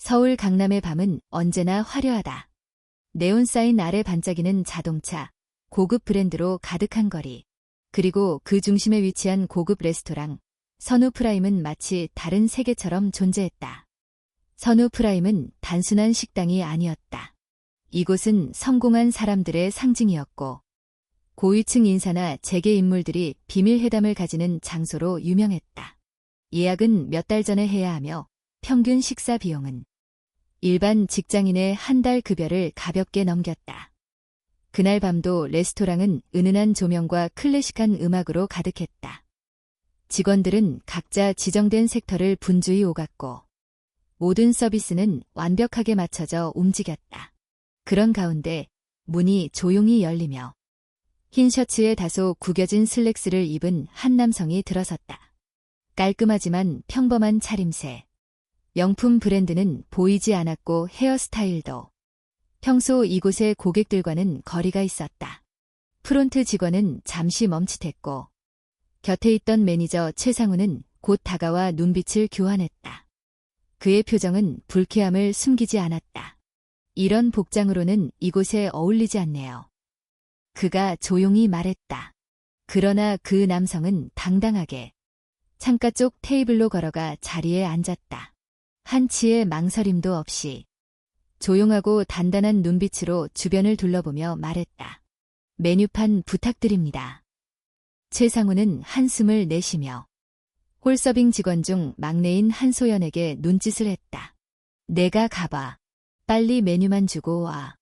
서울 강남의 밤은 언제나 화려하다. 네온사인 아래 반짝이는 자동차, 고급 브랜드로 가득한 거리, 그리고 그 중심에 위치한 고급 레스토랑, 선우 프라임은 마치 다른 세계처럼 존재했다. 선우 프라임은 단순한 식당이 아니었다. 이곳은 성공한 사람들의 상징이었고, 고위층 인사나 재계 인물들이 비밀 회담을 가지는 장소로 유명했다. 예약은 몇 달 전에 해야 하며 평균 식사 비용은 일반 직장인의 한 달 급여를 가볍게 넘겼다. 그날 밤도 레스토랑은 은은한 조명과 클래식한 음악으로 가득했다. 직원들은 각자 지정된 섹터를 분주히 오갔고 모든 서비스는 완벽하게 맞춰져 움직였다. 그런 가운데 문이 조용히 열리며 흰 셔츠에 다소 구겨진 슬랙스를 입은 한 남성이 들어섰다. 깔끔하지만 평범한 차림새. 명품 브랜드는 보이지 않았고 헤어스타일도 평소 이곳의 고객들과는 거리가 있었다. 프론트 직원은 잠시 멈칫했고 곁에 있던 매니저 최상우는 곧 다가와 눈빛을 교환했다. 그의 표정은 불쾌함을 숨기지 않았다. 이런 복장으로는 이곳에 어울리지 않네요. 그가 조용히 말했다. 그러나 그 남성은 당당하게 창가 쪽 테이블로 걸어가 자리에 앉았다. 한치의 망설임도 없이 조용하고 단단한 눈빛으로 주변을 둘러보며 말했다. 메뉴판 부탁드립니다. 최상우는 한숨을 내쉬며 홀서빙 직원 중 막내인 한소연에게 눈짓을 했다. 내가 가봐. 빨리 메뉴만 주고 와.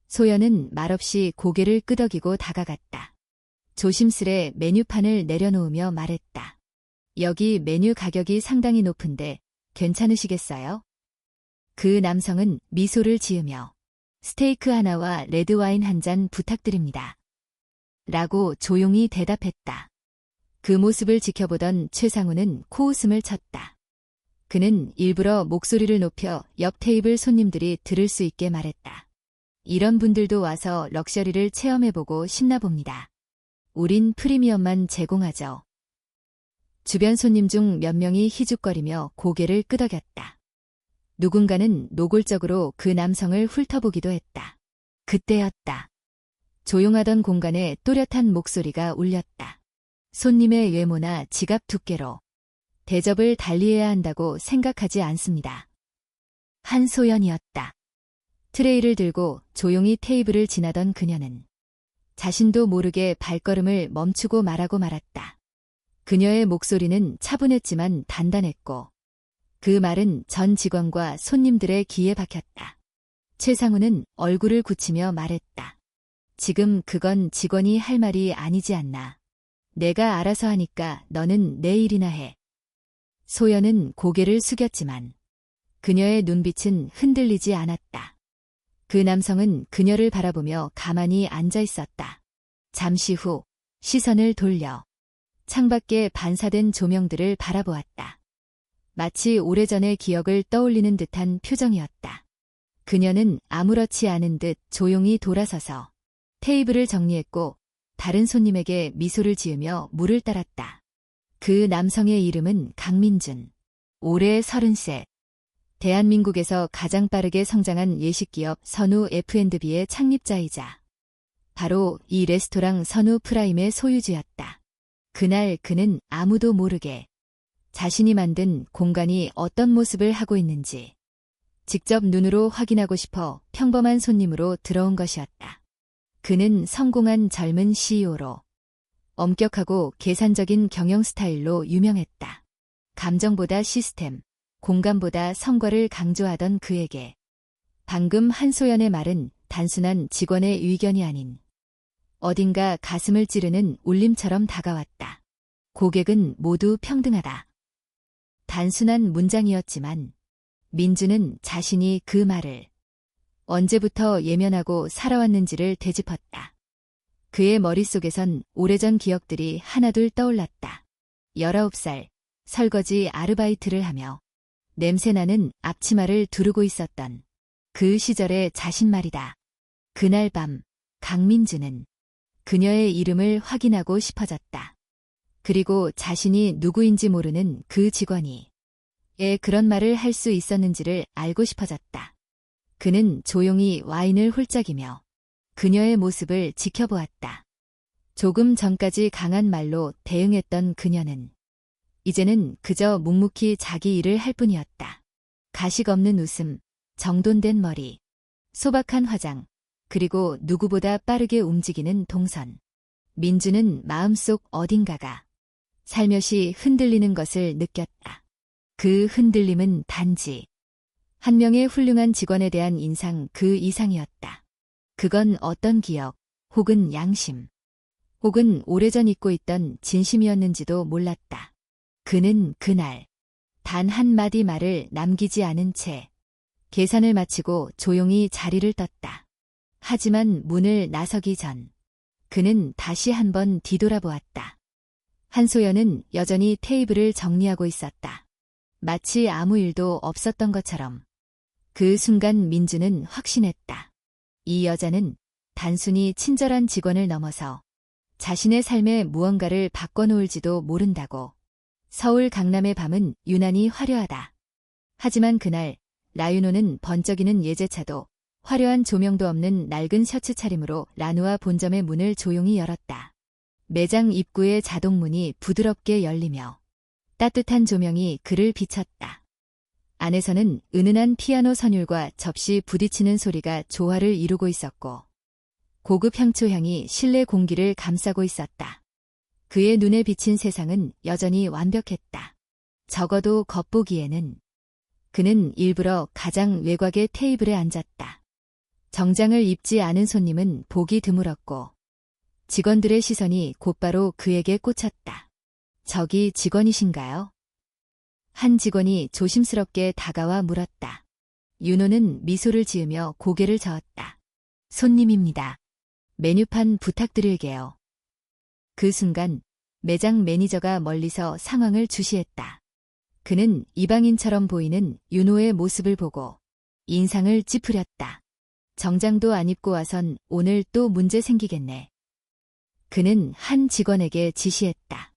소연은 말없이 고개를 끄덕이고 다가갔다. 조심스레 메뉴판을 내려놓으며 말했다. 여기 메뉴 가격이 상당히 높은데 괜찮으시겠어요? 그 남성은 미소를 지으며 스테이크 하나와 레드와인 한 잔 부탁드립니다. 라고 조용히 대답했다. 그 모습을 지켜보던 최상우는 코웃음을 쳤다. 그는 일부러 목소리를 높여 옆 테이블 손님들이 들을 수 있게 말했다. 이런 분들도 와서 럭셔리를 체험해보고 싶나 봅니다. 우린 프리미엄만 제공하죠. 주변 손님 중 몇 명이 희죽거리며 고개를 끄덕였다. 누군가는 노골적으로 그 남성을 훑어보기도 했다. 그때였다. 조용하던 공간에 또렷한 목소리가 울렸다. 손님의 외모나 지갑 두께로 대접을 달리해야 한다고 생각하지 않습니다. 한소연이었다. 트레이를 들고 조용히 테이블을 지나던 그녀는 자신도 모르게 발걸음을 멈추고 말하고 말았다. 그녀의 목소리는 차분했지만 단단했고 그 말은 전 직원과 손님들의 귀에 박혔다. 최상우는 얼굴을 굳히며 말했다. 지금 그건 직원이 할 말이 아니지 않나. 내가 알아서 하니까 너는 내 일이나 해. 소연은 고개를 숙였지만 그녀의 눈빛은 흔들리지 않았다. 그 남성은 그녀를 바라보며 가만히 앉아 있었다. 잠시 후 시선을 돌려 창밖에 반사된 조명들을 바라보았다. 마치 오래전의 기억을 떠올리는 듯한 표정이었다. 그녀는 아무렇지 않은 듯 조용히 돌아서서 테이블을 정리했고 다른 손님에게 미소를 지으며 물을 따랐다. 그 남성의 이름은 강민준. 올해 30세. 대한민국에서 가장 빠르게 성장한 예식기업 선우 F&B의 창립자이자 바로 이 레스토랑 선우 프라임의 소유주였다. 그날 그는 아무도 모르게 자신이 만든 공간이 어떤 모습을 하고 있는지 직접 눈으로 확인하고 싶어 평범한 손님으로 들어온 것이었다. 그는 성공한 젊은 CEO로 엄격하고 계산적인 경영 스타일로 유명했다. 감정보다 시스템, 공간보다 성과를 강조하던 그에게 방금 한소연의 말은 단순한 직원의 의견이 아닌 어딘가 가슴을 찌르는 울림처럼 다가왔다. 고객은 모두 평등하다. 단순한 문장이었지만 민주는 자신이 그 말을 언제부터 예면하고 살아왔는지를 되짚었다. 그의 머릿속에선 오래전 기억들이 하나둘 떠올랐다. 19살 설거지 아르바이트를 하며 냄새나는 앞치마를 두르고 있었던 그 시절의 자신 말이다. 그날 밤 강민주는 그녀의 이름을 확인하고 싶어졌다. 그리고 자신이 누구인지 모르는 그 직원이 그런 말을 할 수 있었는지를 알고 싶어졌다. 그는 조용히 와인을 홀짝이며 그녀의 모습을 지켜보았다. 조금 전까지 강한 말로 대응했던 그녀는 이제는 그저 묵묵히 자기 일을 할 뿐이었다. 가식 없는 웃음, 정돈된 머리, 소박한 화장, 그리고 누구보다 빠르게 움직이는 동선. 민주는 마음속 어딘가가 살며시 흔들리는 것을 느꼈다. 그 흔들림은 단지 한 명의 훌륭한 직원에 대한 인상 그 이상이었다. 그건 어떤 기억, 혹은 양심, 혹은 오래전 잊고 있던 진심이었는지도 몰랐다. 그는 그날 단 한마디 말을 남기지 않은 채 계산을 마치고 조용히 자리를 떴다. 하지만 문을 나서기 전 그는 다시 한번 뒤돌아보았다. 한소연은 여전히 테이블을 정리하고 있었다. 마치 아무 일도 없었던 것처럼. 그 순간 민주는 확신했다. 이 여자는 단순히 친절한 직원을 넘어서 자신의 삶에 무언가를 바꿔놓을지도 모른다고. 서울 강남의 밤은 유난히 화려하다. 하지만 그날 라윤호는 번쩍이는 예제차도 화려한 조명도 없는 낡은 셔츠 차림으로 라누아 본점의 문을 조용히 열었다. 매장 입구의 자동문이 부드럽게 열리며 따뜻한 조명이 그를 비쳤다. 안에서는 은은한 피아노 선율과 접시 부딪히는 소리가 조화를 이루고 있었고 고급 향초향이 실내 공기를 감싸고 있었다. 그의 눈에 비친 세상은 여전히 완벽했다. 적어도 겉보기에는. 그는 일부러 가장 외곽의 테이블에 앉았다. 정장을 입지 않은 손님은 보기 드물었고 직원들의 시선이 곧바로 그에게 꽂혔다. 저기 직원이신가요? 한 직원이 조심스럽게 다가와 물었다. 윤호는 미소를 지으며 고개를 저었다. 손님입니다. 메뉴판 부탁드릴게요. 그 순간 매장 매니저가 멀리서 상황을 주시했다. 그는 이방인처럼 보이는 윤호의 모습을 보고 인상을 찌푸렸다. 정장도 안 입고 와선 오늘 또 문제 생기겠네. 그는 한 직원에게 지시했다.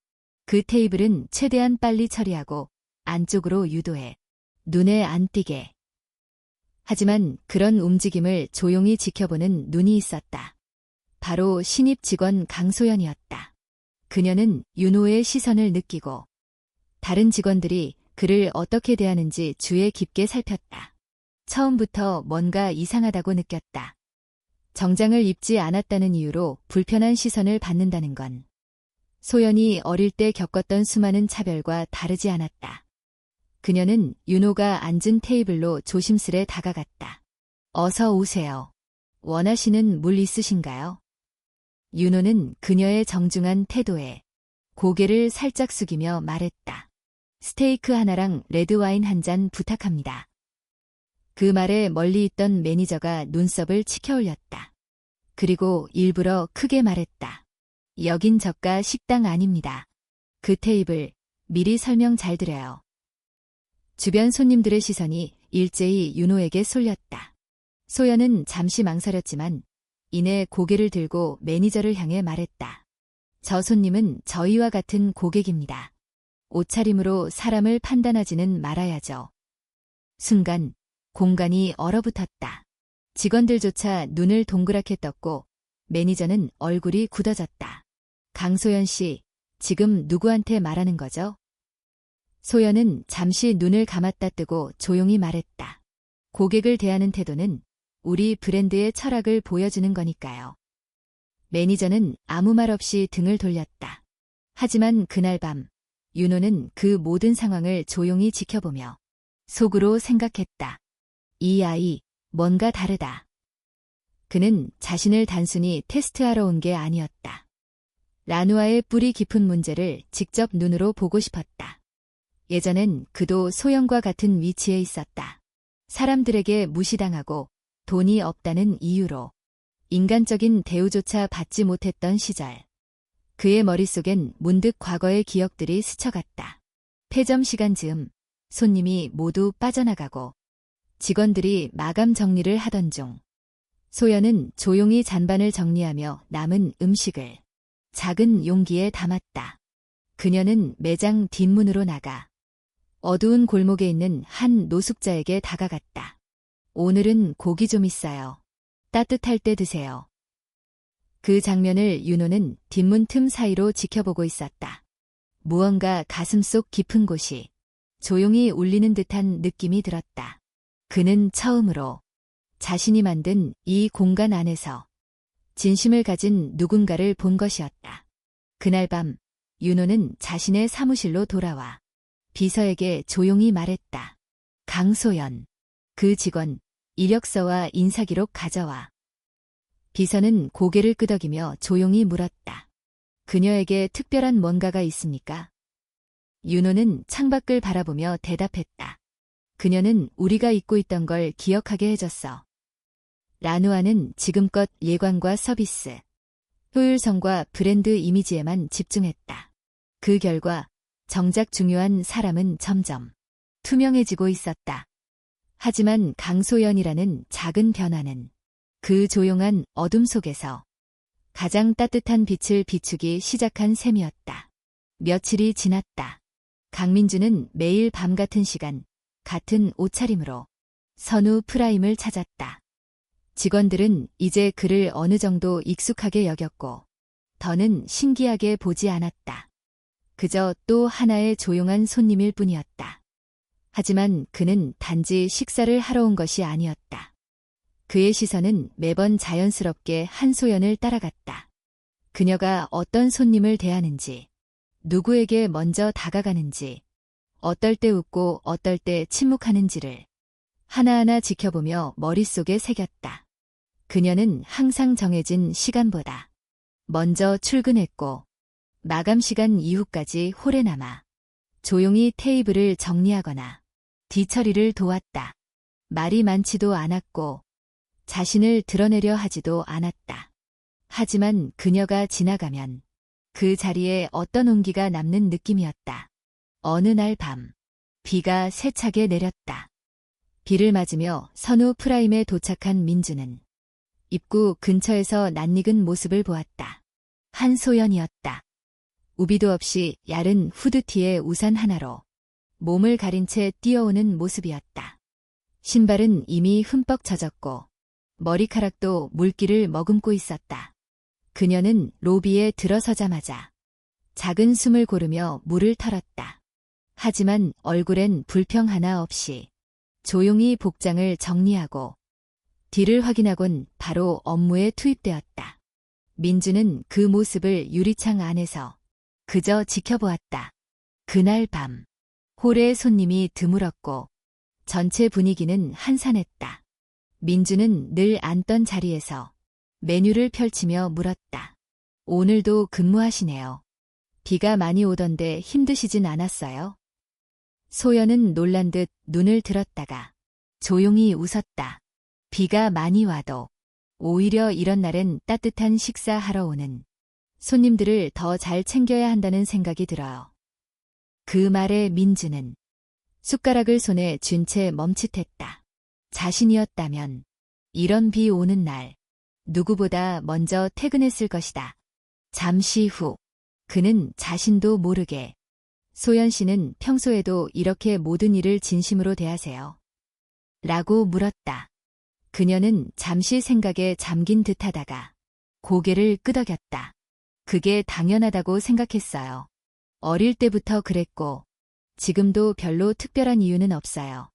그 테이블은 최대한 빨리 처리하고 안쪽으로 유도해 눈에 안 띄게. 하지만 그런 움직임을 조용히 지켜보는 눈이 있었다. 바로 신입 직원 강소연이었다. 그녀는 윤호의 시선을 느끼고 다른 직원들이 그를 어떻게 대하는지 주의 깊게 살폈다. 처음부터 뭔가 이상하다고 느꼈다. 정장을 입지 않았다는 이유로 불편한 시선을 받는다는 건 소연이 어릴 때 겪었던 수많은 차별과 다르지 않았다. 그녀는 윤호가 앉은 테이블로 조심스레 다가갔다. 어서 오세요. 원하시는 물 있으신가요? 윤호는 그녀의 정중한 태도에 고개를 살짝 숙이며 말했다. 스테이크 하나랑 레드와인 한 잔 부탁합니다. 그 말에 멀리 있던 매니저가 눈썹을 치켜올렸다. 그리고 일부러 크게 말했다. 여긴 저가 식당 아닙니다. 그 테이블 미리 설명 잘 드려요. 주변 손님들의 시선이 일제히 윤호에게 쏠렸다. 소연은 잠시 망설였지만 이내 고개를 들고 매니저를 향해 말했다. 저 손님은 저희와 같은 고객입니다. 옷차림으로 사람을 판단하지는 말아야죠. 순간 공간이 얼어붙었다. 직원들조차 눈을 동그랗게 떴고 매니저는 얼굴이 굳어졌다. 강소연 씨, 지금 누구한테 말하는 거죠? 소연은 잠시 눈을 감았다 뜨고 조용히 말했다. 고객을 대하는 태도는 우리 브랜드의 철학을 보여주는 거니까요. 매니저는 아무 말 없이 등을 돌렸다. 하지만 그날 밤 윤호는 그 모든 상황을 조용히 지켜보며 속으로 생각했다. 이 아이, 뭔가 다르다. 그는 자신을 단순히 테스트하러 온 게 아니었다. 라누아의 뿌리 깊은 문제를 직접 눈으로 보고 싶었다. 예전엔 그도 소영과 같은 위치에 있었다. 사람들에게 무시당하고 돈이 없다는 이유로 인간적인 대우조차 받지 못했던 시절. 그의 머릿속엔 문득 과거의 기억들이 스쳐갔다. 폐점 시간 즈음 손님이 모두 빠져나가고 직원들이 마감 정리를 하던 중 소연은 조용히 잔반을 정리하며 남은 음식을 작은 용기에 담았다. 그녀는 매장 뒷문으로 나가 어두운 골목에 있는 한 노숙자에게 다가갔다. 오늘은 고기 좀 있어요. 따뜻할 때 드세요. 그 장면을 윤호는 뒷문 틈 사이로 지켜보고 있었다. 무언가 가슴속 깊은 곳이 조용히 울리는 듯한 느낌이 들었다. 그는 처음으로 자신이 만든 이 공간 안에서 진심을 가진 누군가를 본 것이었다. 그날 밤 윤호는 자신의 사무실로 돌아와 비서에게 조용히 말했다. 강소연, 그 직원, 이력서와 인사기록 가져와. 비서는 고개를 끄덕이며 조용히 물었다. 그녀에게 특별한 뭔가가 있습니까? 윤호는 창밖을 바라보며 대답했다. 그녀는 우리가 잊고 있던 걸 기억하게 해줬어. 라누아는 지금껏 예광과 서비스, 효율성과 브랜드 이미지에만 집중했다. 그 결과 정작 중요한 사람은 점점 투명해지고 있었다. 하지만 강소연이라는 작은 변화는 그 조용한 어둠 속에서 가장 따뜻한 빛을 비추기 시작한 셈이었다. 며칠이 지났다. 강민주는 매일 밤 같은 시간, 같은 옷차림으로 선우 프라임을 찾았다. 직원들은 이제 그를 어느 정도 익숙하게 여겼고 더는 신기하게 보지 않았다. 그저 또 하나의 조용한 손님일 뿐이었다. 하지만 그는 단지 식사를 하러 온 것이 아니었다. 그의 시선은 매번 자연스럽게 한소연을 따라갔다. 그녀가 어떤 손님을 대하는지, 누구에게 먼저 다가가는지, 어떨 때 웃고 어떨 때 침묵하는지를 하나하나 지켜보며 머릿속에 새겼다. 그녀는 항상 정해진 시간보다 먼저 출근했고 마감 시간 이후까지 홀에 남아 조용히 테이블을 정리하거나 뒤처리를 도왔다. 말이 많지도 않았고 자신을 드러내려 하지도 않았다. 하지만 그녀가 지나가면 그 자리에 어떤 온기가 남는 느낌이었다. 어느 날 밤, 비가 세차게 내렸다. 비를 맞으며 선우 프라임에 도착한 민주는 입구 근처에서 낯익은 모습을 보았다. 한소연이었다. 우비도 없이 얇은 후드티에 우산 하나로 몸을 가린 채 뛰어오는 모습이었다. 신발은 이미 흠뻑 젖었고 머리카락도 물기를 머금고 있었다. 그녀는 로비에 들어서자마자 작은 숨을 고르며 물을 털었다. 하지만 얼굴엔 불평 하나 없이 조용히 복장을 정리하고 뒤를 확인하곤 바로 업무에 투입되었다. 민주는 그 모습을 유리창 안에서 그저 지켜보았다. 그날 밤, 홀에 손님이 드물었고 전체 분위기는 한산했다. 민주는 늘 앉던 자리에서 메뉴를 펼치며 물었다. 오늘도 근무하시네요. 비가 많이 오던데 힘드시진 않았어요? 소연은 놀란 듯 눈을 들었다가 조용히 웃었다. 비가 많이 와도 오히려 이런 날엔 따뜻한 식사하러 오는 손님들을 더 잘 챙겨야 한다는 생각이 들어요. 그 말에 민주는 숟가락을 손에 쥔 채 멈칫했다. 자신이었다면 이런 비 오는 날 누구보다 먼저 퇴근했을 것이다. 잠시 후 그는 자신도 모르게 소연 씨는 평소에도 이렇게 모든 일을 진심으로 대하세요? 라고 물었다. 그녀는 잠시 생각에 잠긴 듯하다가 고개를 끄덕였다. 그게 당연하다고 생각했어요. 어릴 때부터 그랬고 지금도 별로 특별한 이유는 없어요.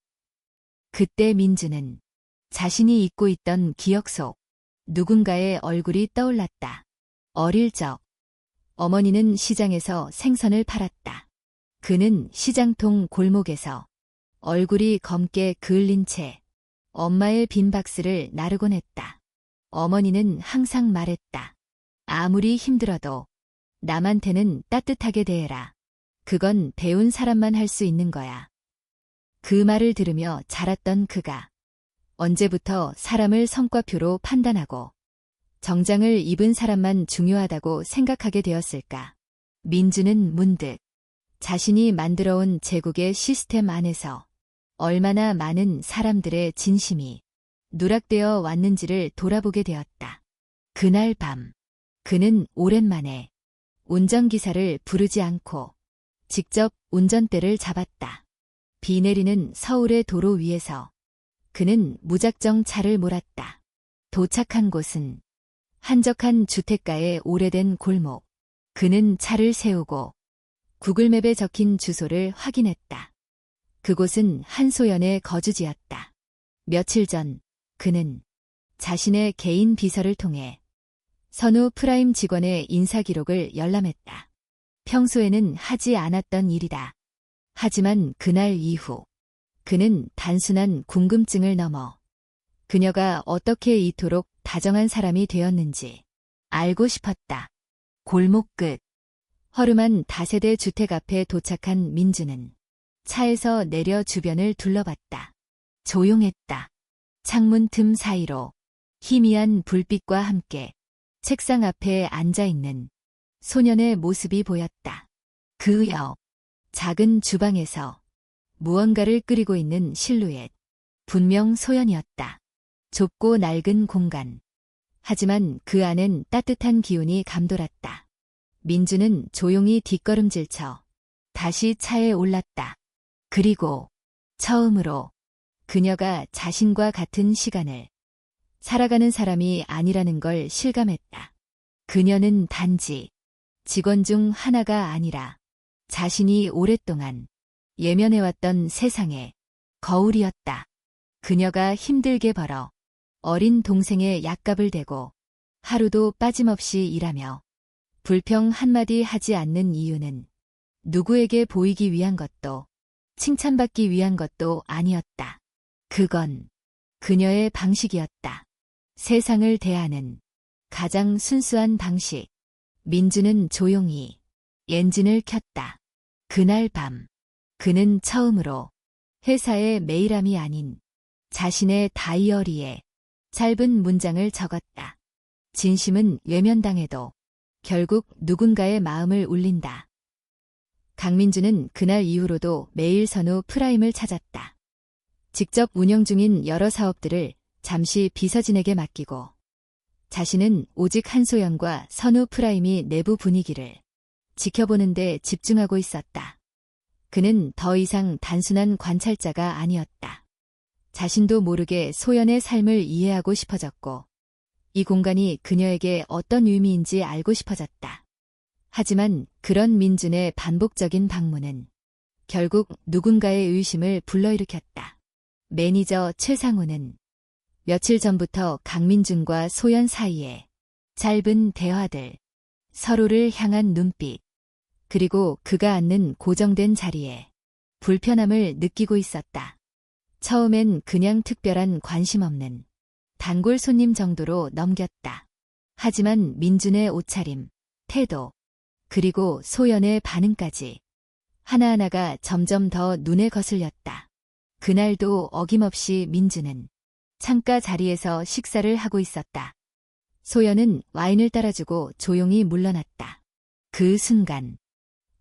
그때 민주는 자신이 잊고 있던 기억 속 누군가의 얼굴이 떠올랐다. 어릴 적 어머니는 시장에서 생선을 팔았다. 그는 시장통 골목에서 얼굴이 검게 그을린 채 엄마의 빈 박스를 나르곤 했다. 어머니는 항상 말했다. 아무리 힘들어도 남한테는 따뜻하게 대해라. 그건 배운 사람만 할 수 있는 거야. 그 말을 들으며 자랐던 그가 언제부터 사람을 성과표로 판단하고 정장을 입은 사람만 중요하다고 생각하게 되었을까? 민주는 문득 자신이 만들어온 제국의 시스템 안에서 얼마나 많은 사람들의 진심이 누락되어 왔는지를 돌아보게 되었다. 그날 밤, 그는 오랜만에 운전기사를 부르지 않고 직접 운전대를 잡았다. 비 내리는 서울의 도로 위에서 그는 무작정 차를 몰았다. 도착한 곳은 한적한 주택가의 오래된 골목. 그는 차를 세우고 구글맵에 적힌 주소를 확인했다. 그곳은 한소연의 거주지였다. 며칠 전 그는 자신의 개인 비서를 통해 선우 프라임 직원의 인사기록을 열람했다. 평소에는 하지 않았던 일이다. 하지만 그날 이후 그는 단순한 궁금증을 넘어 그녀가 어떻게 이토록 다정한 사람이 되었는지 알고 싶었다. 골목 끝 허름한 다세대 주택 앞에 도착한 민주는 차에서 내려 주변을 둘러봤다. 조용했다. 창문 틈 사이로 희미한 불빛과 함께 책상 앞에 앉아있는 소년의 모습이 보였다. 그 옆 작은 주방에서 무언가를 끓이고 있는 실루엣. 분명 소연이었다. 좁고 낡은 공간. 하지만 그 안엔 따뜻한 기운이 감돌았다. 민주는 조용히 뒷걸음질쳐 다시 차에 올랐다. 그리고 처음으로 그녀가 자신과 같은 시간을 살아가는 사람이 아니라는 걸 실감했다. 그녀는 단지 직원 중 하나가 아니라 자신이 오랫동안 예면해왔던 세상의 거울이었다. 그녀가 힘들게 벌어 어린 동생의 약값을 대고 하루도 빠짐없이 일하며 불평 한마디 하지 않는 이유는 누구에게 보이기 위한 것도 칭찬받기 위한 것도 아니었다. 그건 그녀의 방식이었다. 세상을 대하는 가장 순수한 방식. 민주는 조용히 엔진을 켰다. 그날 밤 그는 처음으로 회사의 메일함이 아닌 자신의 다이어리에 짧은 문장을 적었다. 진심은 외면당해도 결국 누군가의 마음을 울린다. 강민주는 그날 이후로도 매일 선우 프라임을 찾았다. 직접 운영 중인 여러 사업들을 잠시 비서진에게 맡기고 자신은 오직 한소연과 선우 프라임이 내부 분위기를 지켜보는 데 집중하고 있었다. 그는 더 이상 단순한 관찰자가 아니었다. 자신도 모르게 소연의 삶을 이해하고 싶어졌고 이 공간이 그녀에게 어떤 의미인지 알고 싶어졌다. 하지만 그런 민준의 반복적인 방문은 결국 누군가의 의심을 불러일으켰다. 매니저 최상우는 며칠 전부터 강민준과 소연 사이에 짧은 대화들, 서로를 향한 눈빛, 그리고 그가 앉는 고정된 자리에 불편함을 느끼고 있었다. 처음엔 그냥 특별한 관심 없는 단골 손님 정도로 넘겼다. 하지만 민준의 옷차림, 태도, 그리고 소연의 반응까지 하나하나가 점점 더 눈에 거슬렸다. 그날도 어김없이 민준은 창가 자리에서 식사를 하고 있었다. 소연은 와인을 따라주고 조용히 물러났다. 그 순간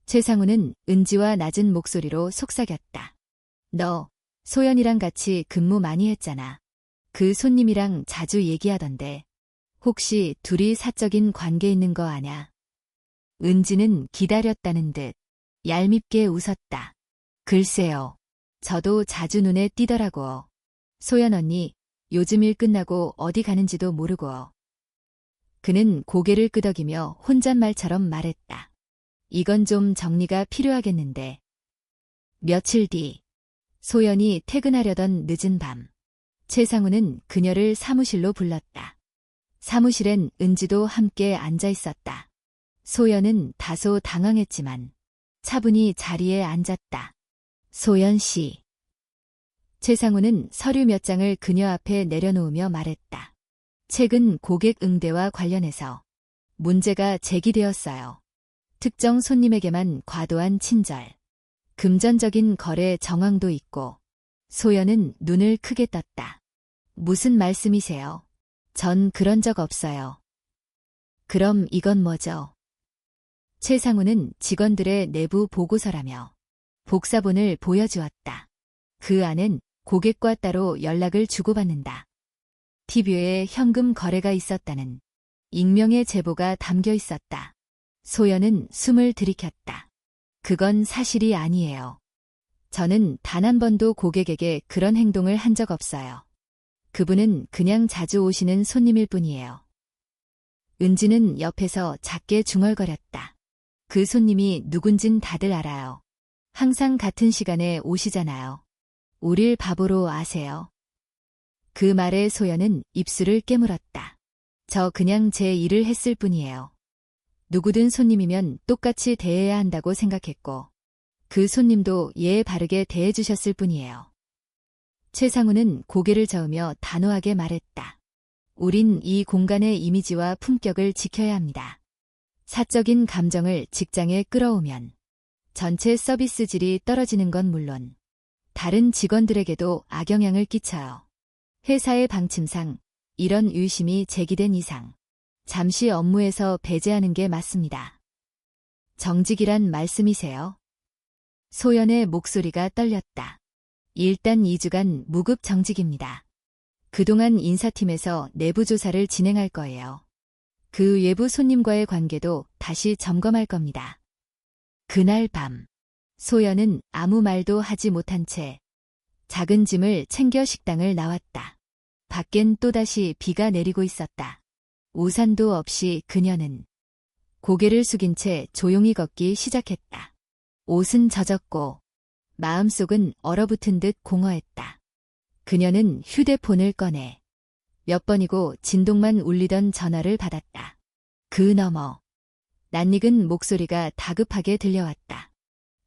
최상우는 은지와 낮은 목소리로 속삭였다. 너 소연이랑 같이 근무 많이 했잖아. 그 손님이랑 자주 얘기하던데 혹시 둘이 사적인 관계 있는 거 아냐? 은지는 기다렸다는 듯 얄밉게 웃었다. 글쎄요. 저도 자주 눈에 띄더라고. 소연 언니, 요즘 일 끝나고 어디 가는지도 모르고. 그는 고개를 끄덕이며 혼잣말처럼 말했다. 이건 좀 정리가 필요하겠는데. 며칠 뒤, 소연이 퇴근하려던 늦은 밤, 최상우는 그녀를 사무실로 불렀다. 사무실엔 은지도 함께 앉아 있었다. 소연은 다소 당황했지만 차분히 자리에 앉았다. 소연 씨. 최상우는 서류 몇 장을 그녀 앞에 내려놓으며 말했다. 최근 고객 응대와 관련해서 문제가 제기되었어요. 특정 손님에게만 과도한 친절, 금전적인 거래 정황도 있고. 소연은 눈을 크게 떴다. 무슨 말씀이세요? 전 그런 적 없어요. 그럼 이건 뭐죠? 최상우는 직원들의 내부 보고서라며 복사본을 보여주었다. 그 안엔 고객과 따로 연락을 주고받는다. TV에 현금 거래가 있었다는 익명의 제보가 담겨 있었다. 소연은 숨을 들이켰다. 그건 사실이 아니에요. 저는 단 한 번도 고객에게 그런 행동을 한 적 없어요. 그분은 그냥 자주 오시는 손님일 뿐이에요. 은지는 옆에서 작게 중얼거렸다. 그 손님이 누군진 다들 알아요. 항상 같은 시간에 오시잖아요. 우릴 바보로 아세요. 그 말에 소연은 입술을 깨물었다. 저 그냥 제 일을 했을 뿐이에요. 누구든 손님이면 똑같이 대해야 한다고 생각했고 그 손님도 예의 바르게 대해주셨을 뿐이에요. 최상우는 고개를 저으며 단호하게 말했다. 우린 이 공간의 이미지와 품격을 지켜야 합니다. 사적인 감정을 직장에 끌어오면 전체 서비스 질이 떨어지는 건 물론 다른 직원들에게도 악영향을 끼쳐요. 회사의 방침상 이런 의심이 제기된 이상 잠시 업무에서 배제하는 게 맞습니다. 정직이란 말씀이세요? 소연의 목소리가 떨렸다. 일단 2주간 무급 정직입니다. 그동안 인사팀에서 내부 조사를 진행할 거예요. 그 외부 손님과의 관계도 다시 점검할 겁니다. 그날 밤, 소연은 아무 말도 하지 못한 채 작은 짐을 챙겨 식당을 나왔다. 밖엔 또다시 비가 내리고 있었다. 우산도 없이 그녀는 고개를 숙인 채 조용히 걷기 시작했다. 옷은 젖었고 마음속은 얼어붙은 듯 공허했다. 그녀는 휴대폰을 꺼내 몇 번이고 진동만 울리던 전화를 받았다. 그 너머 낯익은 목소리가 다급하게 들려왔다.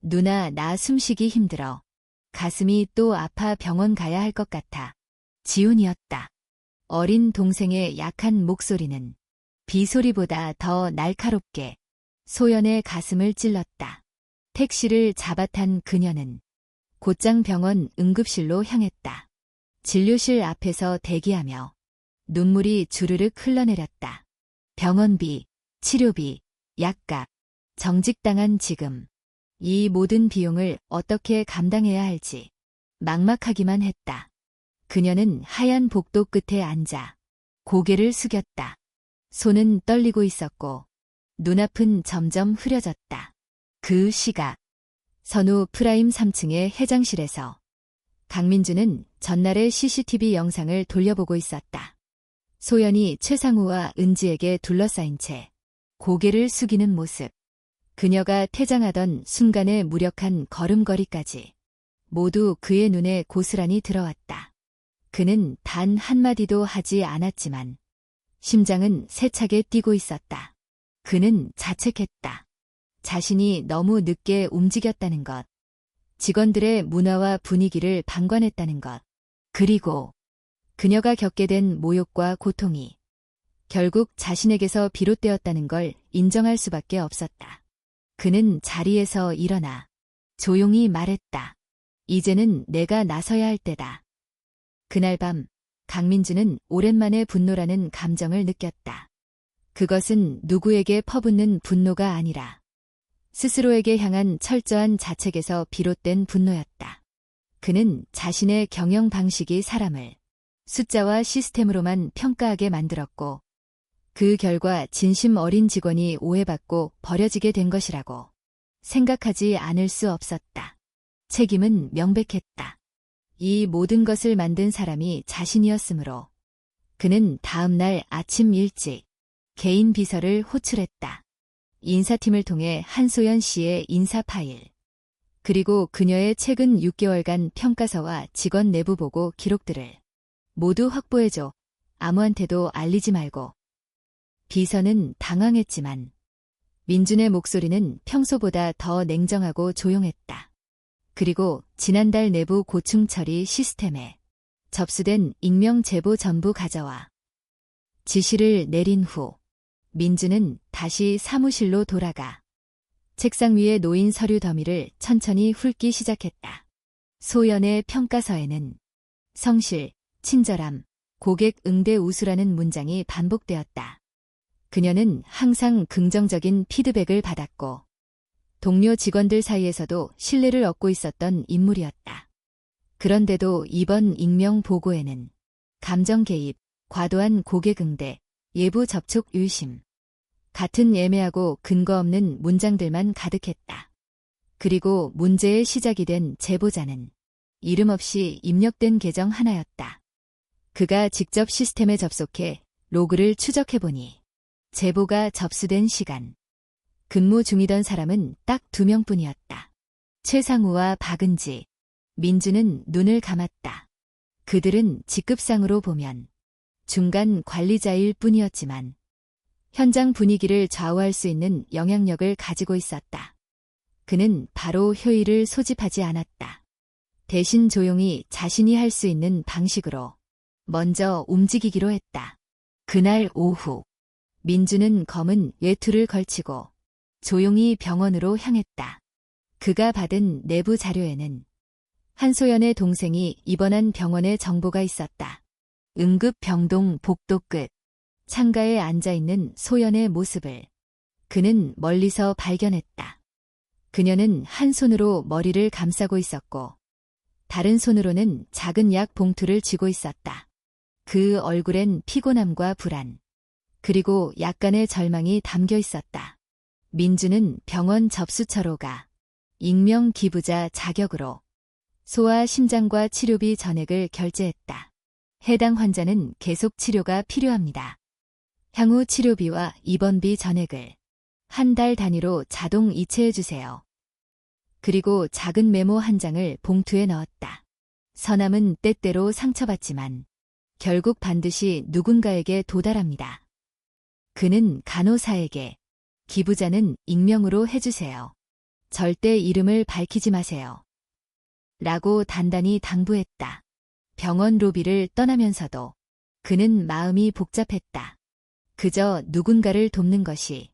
누나, 나 숨쉬기 힘들어. 가슴이 또 아파 병원 가야 할 것 같아. 지훈이었다. 어린 동생의 약한 목소리는 비소리보다 더 날카롭게 소연의 가슴을 찔렀다. 택시를 잡아탄 그녀는 곧장 병원 응급실로 향했다. 진료실 앞에서 대기하며 눈물이 주르륵 흘러내렸다. 병원비, 치료비, 약값, 정직당한 지금 이 모든 비용을 어떻게 감당해야 할지 막막하기만 했다. 그녀는 하얀 복도 끝에 앉아 고개를 숙였다. 손은 떨리고 있었고 눈앞은 점점 흐려졌다. 그 시각 선우 프라임 3층의 회장실에서 강민주는 전날의 CCTV 영상을 돌려보고 있었다. 소연이 최상우와 은지에게 둘러싸인 채 고개를 숙이는 모습, 그녀가 퇴장하던 순간의 무력한 걸음걸이까지 모두 그의 눈에 고스란히 들어왔다. 그는 단 한마디도 하지 않았지만 심장은 세차게 뛰고 있었다. 그는 자책했다. 자신이 너무 늦게 움직였다는 것, 직원들의 문화와 분위기를 방관했다는 것, 그리고 그녀가 겪게 된 모욕과 고통이 결국 자신에게서 비롯되었다는 걸 인정할 수밖에 없었다. 그는 자리에서 일어나 조용히 말했다. 이제는 내가 나서야 할 때다. 그날 밤 강민주는 오랜만에 분노라는 감정을 느꼈다. 그것은 누구에게 퍼붓는 분노가 아니라 스스로에게 향한 철저한 자책에서 비롯된 분노였다. 그는 자신의 경영 방식이 사람을 숫자와 시스템으로만 평가하게 만들었고 그 결과 진심 어린 직원이 오해받고 버려지게 된 것이라고 생각하지 않을 수 없었다. 책임은 명백했다. 이 모든 것을 만든 사람이 자신이었으므로 그는 다음 날 아침 일찍 개인 비서를 호출했다. 인사팀을 통해 한소연 씨의 인사 파일, 그리고 그녀의 최근 6개월간 평가서와 직원 내부 보고 기록들을 모두 확보해줘. 아무한테도 알리지 말고. 비서는 당황했지만 민준의 목소리는 평소보다 더 냉정하고 조용했다. 그리고 지난달 내부 고충 처리 시스템에 접수된 익명 제보 전부 가져와. 지시를 내린 후 민준은 다시 사무실로 돌아가 책상 위에 놓인 서류 더미를 천천히 훑기 시작했다. 소연의 평가서에는 성실, 친절함, 고객 응대 우수라는 문장이 반복되었다. 그녀는 항상 긍정적인 피드백을 받았고 동료 직원들 사이에서도 신뢰를 얻고 있었던 인물이었다. 그런데도 이번 익명 보고에는 감정 개입, 과도한 고객 응대, 예부 접촉 의심, 같은 애매하고 근거 없는 문장들만 가득했다. 그리고 문제의 시작이 된 제보자는 이름 없이 입력된 계정 하나였다. 그가 직접 시스템에 접속해 로그를 추적해보니 제보가 접수된 시간, 근무 중이던 사람은 딱 2명뿐이었다. 최상우와 박은지, 민주는 눈을 감았다. 그들은 직급상으로 보면 중간 관리자일 뿐이었지만 현장 분위기를 좌우할 수 있는 영향력을 가지고 있었다. 그는 바로 효의를 소집하지 않았다. 대신 조용히 자신이 할 수 있는 방식으로 먼저 움직이기로 했다. 그날 오후, 민주는 검은 외투를 걸치고 조용히 병원으로 향했다. 그가 받은 내부 자료에는 한소연의 동생이 입원한 병원의 정보가 있었다. 응급병동 복도 끝, 창가에 앉아있는 소연의 모습을 그는 멀리서 발견했다. 그녀는 한 손으로 머리를 감싸고 있었고 다른 손으로는 작은 약 봉투를 쥐고 있었다. 그 얼굴엔 피곤함과 불안, 그리고 약간의 절망이 담겨 있었다. 민주는 병원 접수처로 가 익명 기부자 자격으로 소아 심장과 치료비 전액을 결제했다. 해당 환자는 계속 치료가 필요합니다. 향후 치료비와 입원비 전액을 한 달 단위로 자동 이체해주세요. 그리고 작은 메모 한 장을 봉투에 넣었다. 서남은 때때로 상처받지만 결국 반드시 누군가에게 도달합니다. 그는 간호사에게 기부자는 익명으로 해주세요. 절대 이름을 밝히지 마세요. 라고 단단히 당부했다. 병원 로비를 떠나면서도 그는 마음이 복잡했다. 그저 누군가를 돕는 것이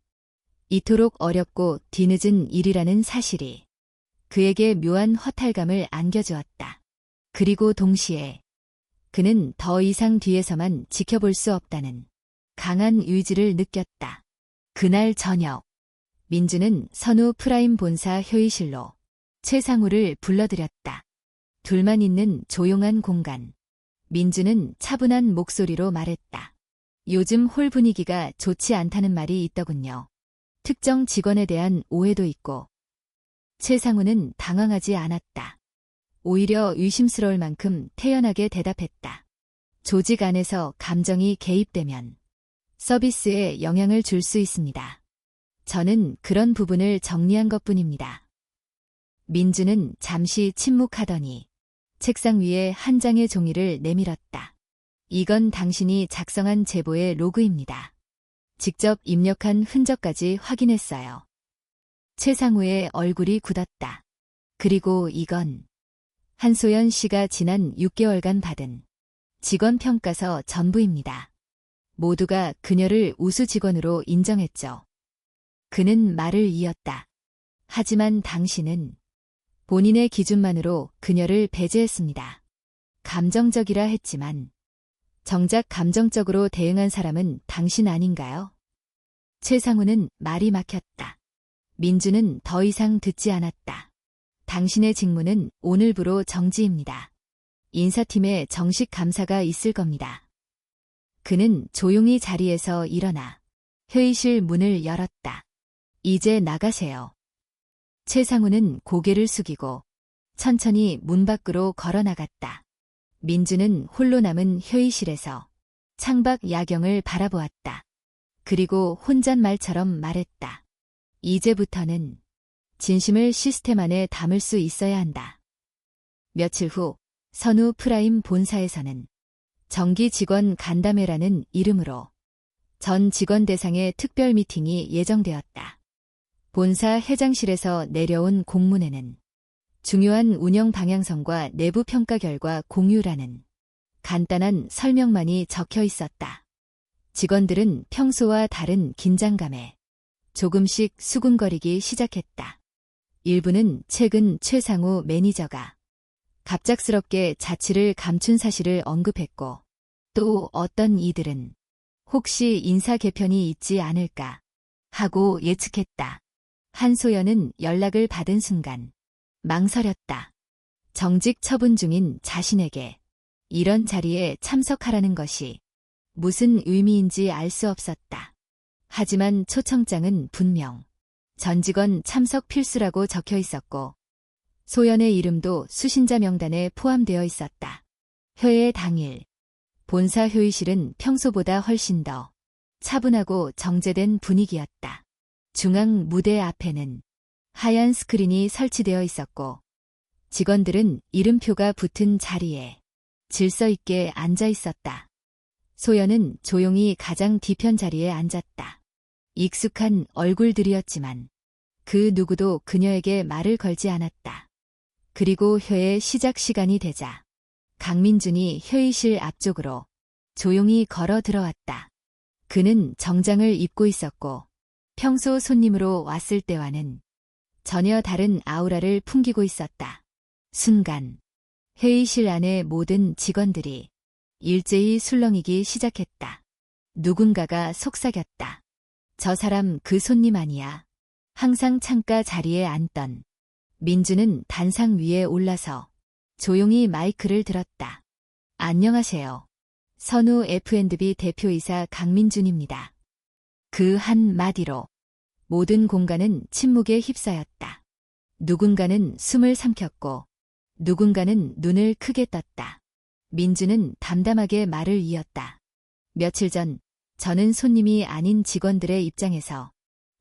이토록 어렵고 뒤늦은 일이라는 사실이 그에게 묘한 허탈감을 안겨주었다. 그리고 동시에 그는 더 이상 뒤에서만 지켜볼 수 없다는 강한 의지를 느꼈다. 그날 저녁, 민주는 선우 프라임 본사 회의실로 최상우를 불러들였다. 둘만 있는 조용한 공간. 민주는 차분한 목소리로 말했다. 요즘 홀 분위기가 좋지 않다는 말이 있더군요. 특정 직원에 대한 오해도 있고. 최상우는 당황하지 않았다. 오히려 의심스러울 만큼 태연하게 대답했다. 조직 안에서 감정이 개입되면 서비스에 영향을 줄 수 있습니다. 저는 그런 부분을 정리한 것뿐입니다. 민주는 잠시 침묵하더니 책상 위에 한 장의 종이를 내밀었다. 이건 당신이 작성한 제보의 로그입니다. 직접 입력한 흔적까지 확인했어요. 최상우의 얼굴이 굳었다. 그리고 이건 한소연 씨가 지난 6개월간 받은 직원 평가서 전부입니다. 모두가 그녀를 우수 직원으로 인정했죠. 그는 말을 이었다. 하지만 당신은 본인의 기준만으로 그녀를 배제했습니다. 감정적이라 했지만 정작 감정적으로 대응한 사람은 당신 아닌가요? 최상우는 말이 막혔다. 민주는 더 이상 듣지 않았다. 당신의 직무는 오늘부로 정지입니다. 인사팀에 정식 감사가 있을 겁니다. 그는 조용히 자리에서 일어나 회의실 문을 열었다. 이제 나가세요. 최상우는 고개를 숙이고 천천히 문 밖으로 걸어 나갔다. 민주는 홀로 남은 회의실에서 창밖 야경을 바라보았다. 그리고 혼잣말처럼 말했다. 이제부터는 진심을 시스템 안에 담을 수 있어야 한다. 며칠 후 선우 프라임 본사에서는 정기 직원 간담회라는 이름으로 전 직원 대상의 특별 미팅이 예정되었다. 본사 회장실에서 내려온 공문에는 중요한 운영 방향성과 내부 평가 결과 공유라는 간단한 설명만이 적혀 있었다. 직원들은 평소와 다른 긴장감에 조금씩 수군거리기 시작했다. 일부는 최근 최상우 매니저가 갑작스럽게 자취를 감춘 사실을 언급했고, 또 어떤 이들은 혹시 인사 개편이 있지 않을까 하고 예측했다. 한소연은 연락을 받은 순간 망설였다. 정직 처분 중인 자신에게 이런 자리에 참석하라는 것이 무슨 의미인지 알 수 없었다. 하지만 초청장은 분명 전 직원 참석 필수라고 적혀 있었고 소연의 이름도 수신자 명단에 포함되어 있었다. 회의 당일 본사 회의실은 평소보다 훨씬 더 차분하고 정제된 분위기였다. 중앙 무대 앞에는 하얀 스크린이 설치되어 있었고 직원들은 이름표가 붙은 자리에 질서 있게 앉아 있었다. 소연은 조용히 가장 뒤편 자리에 앉았다. 익숙한 얼굴들이었지만 그 누구도 그녀에게 말을 걸지 않았다. 그리고 회의 시작 시간이 되자 강민준이 회의실 앞쪽으로 조용히 걸어 들어왔다. 그는 정장을 입고 있었고 평소 손님으로 왔을 때와는 전혀 다른 아우라를 풍기고 있었다. 순간 회의실 안의 모든 직원들이 일제히 술렁이기 시작했다. 누군가가 속삭였다. 저 사람 그 손님 아니야. 항상 창가 자리에 앉던 민주는 단상 위에 올라서 조용히 마이크를 들었다. 안녕하세요. 선우 F&B 대표이사 강민준입니다. 그 한마디로 모든 공간은 침묵에 휩싸였다. 누군가는 숨을 삼켰고 누군가는 눈을 크게 떴다. 민주는 담담하게 말을 이었다. 며칠 전 저는 손님이 아닌 직원들의 입장에서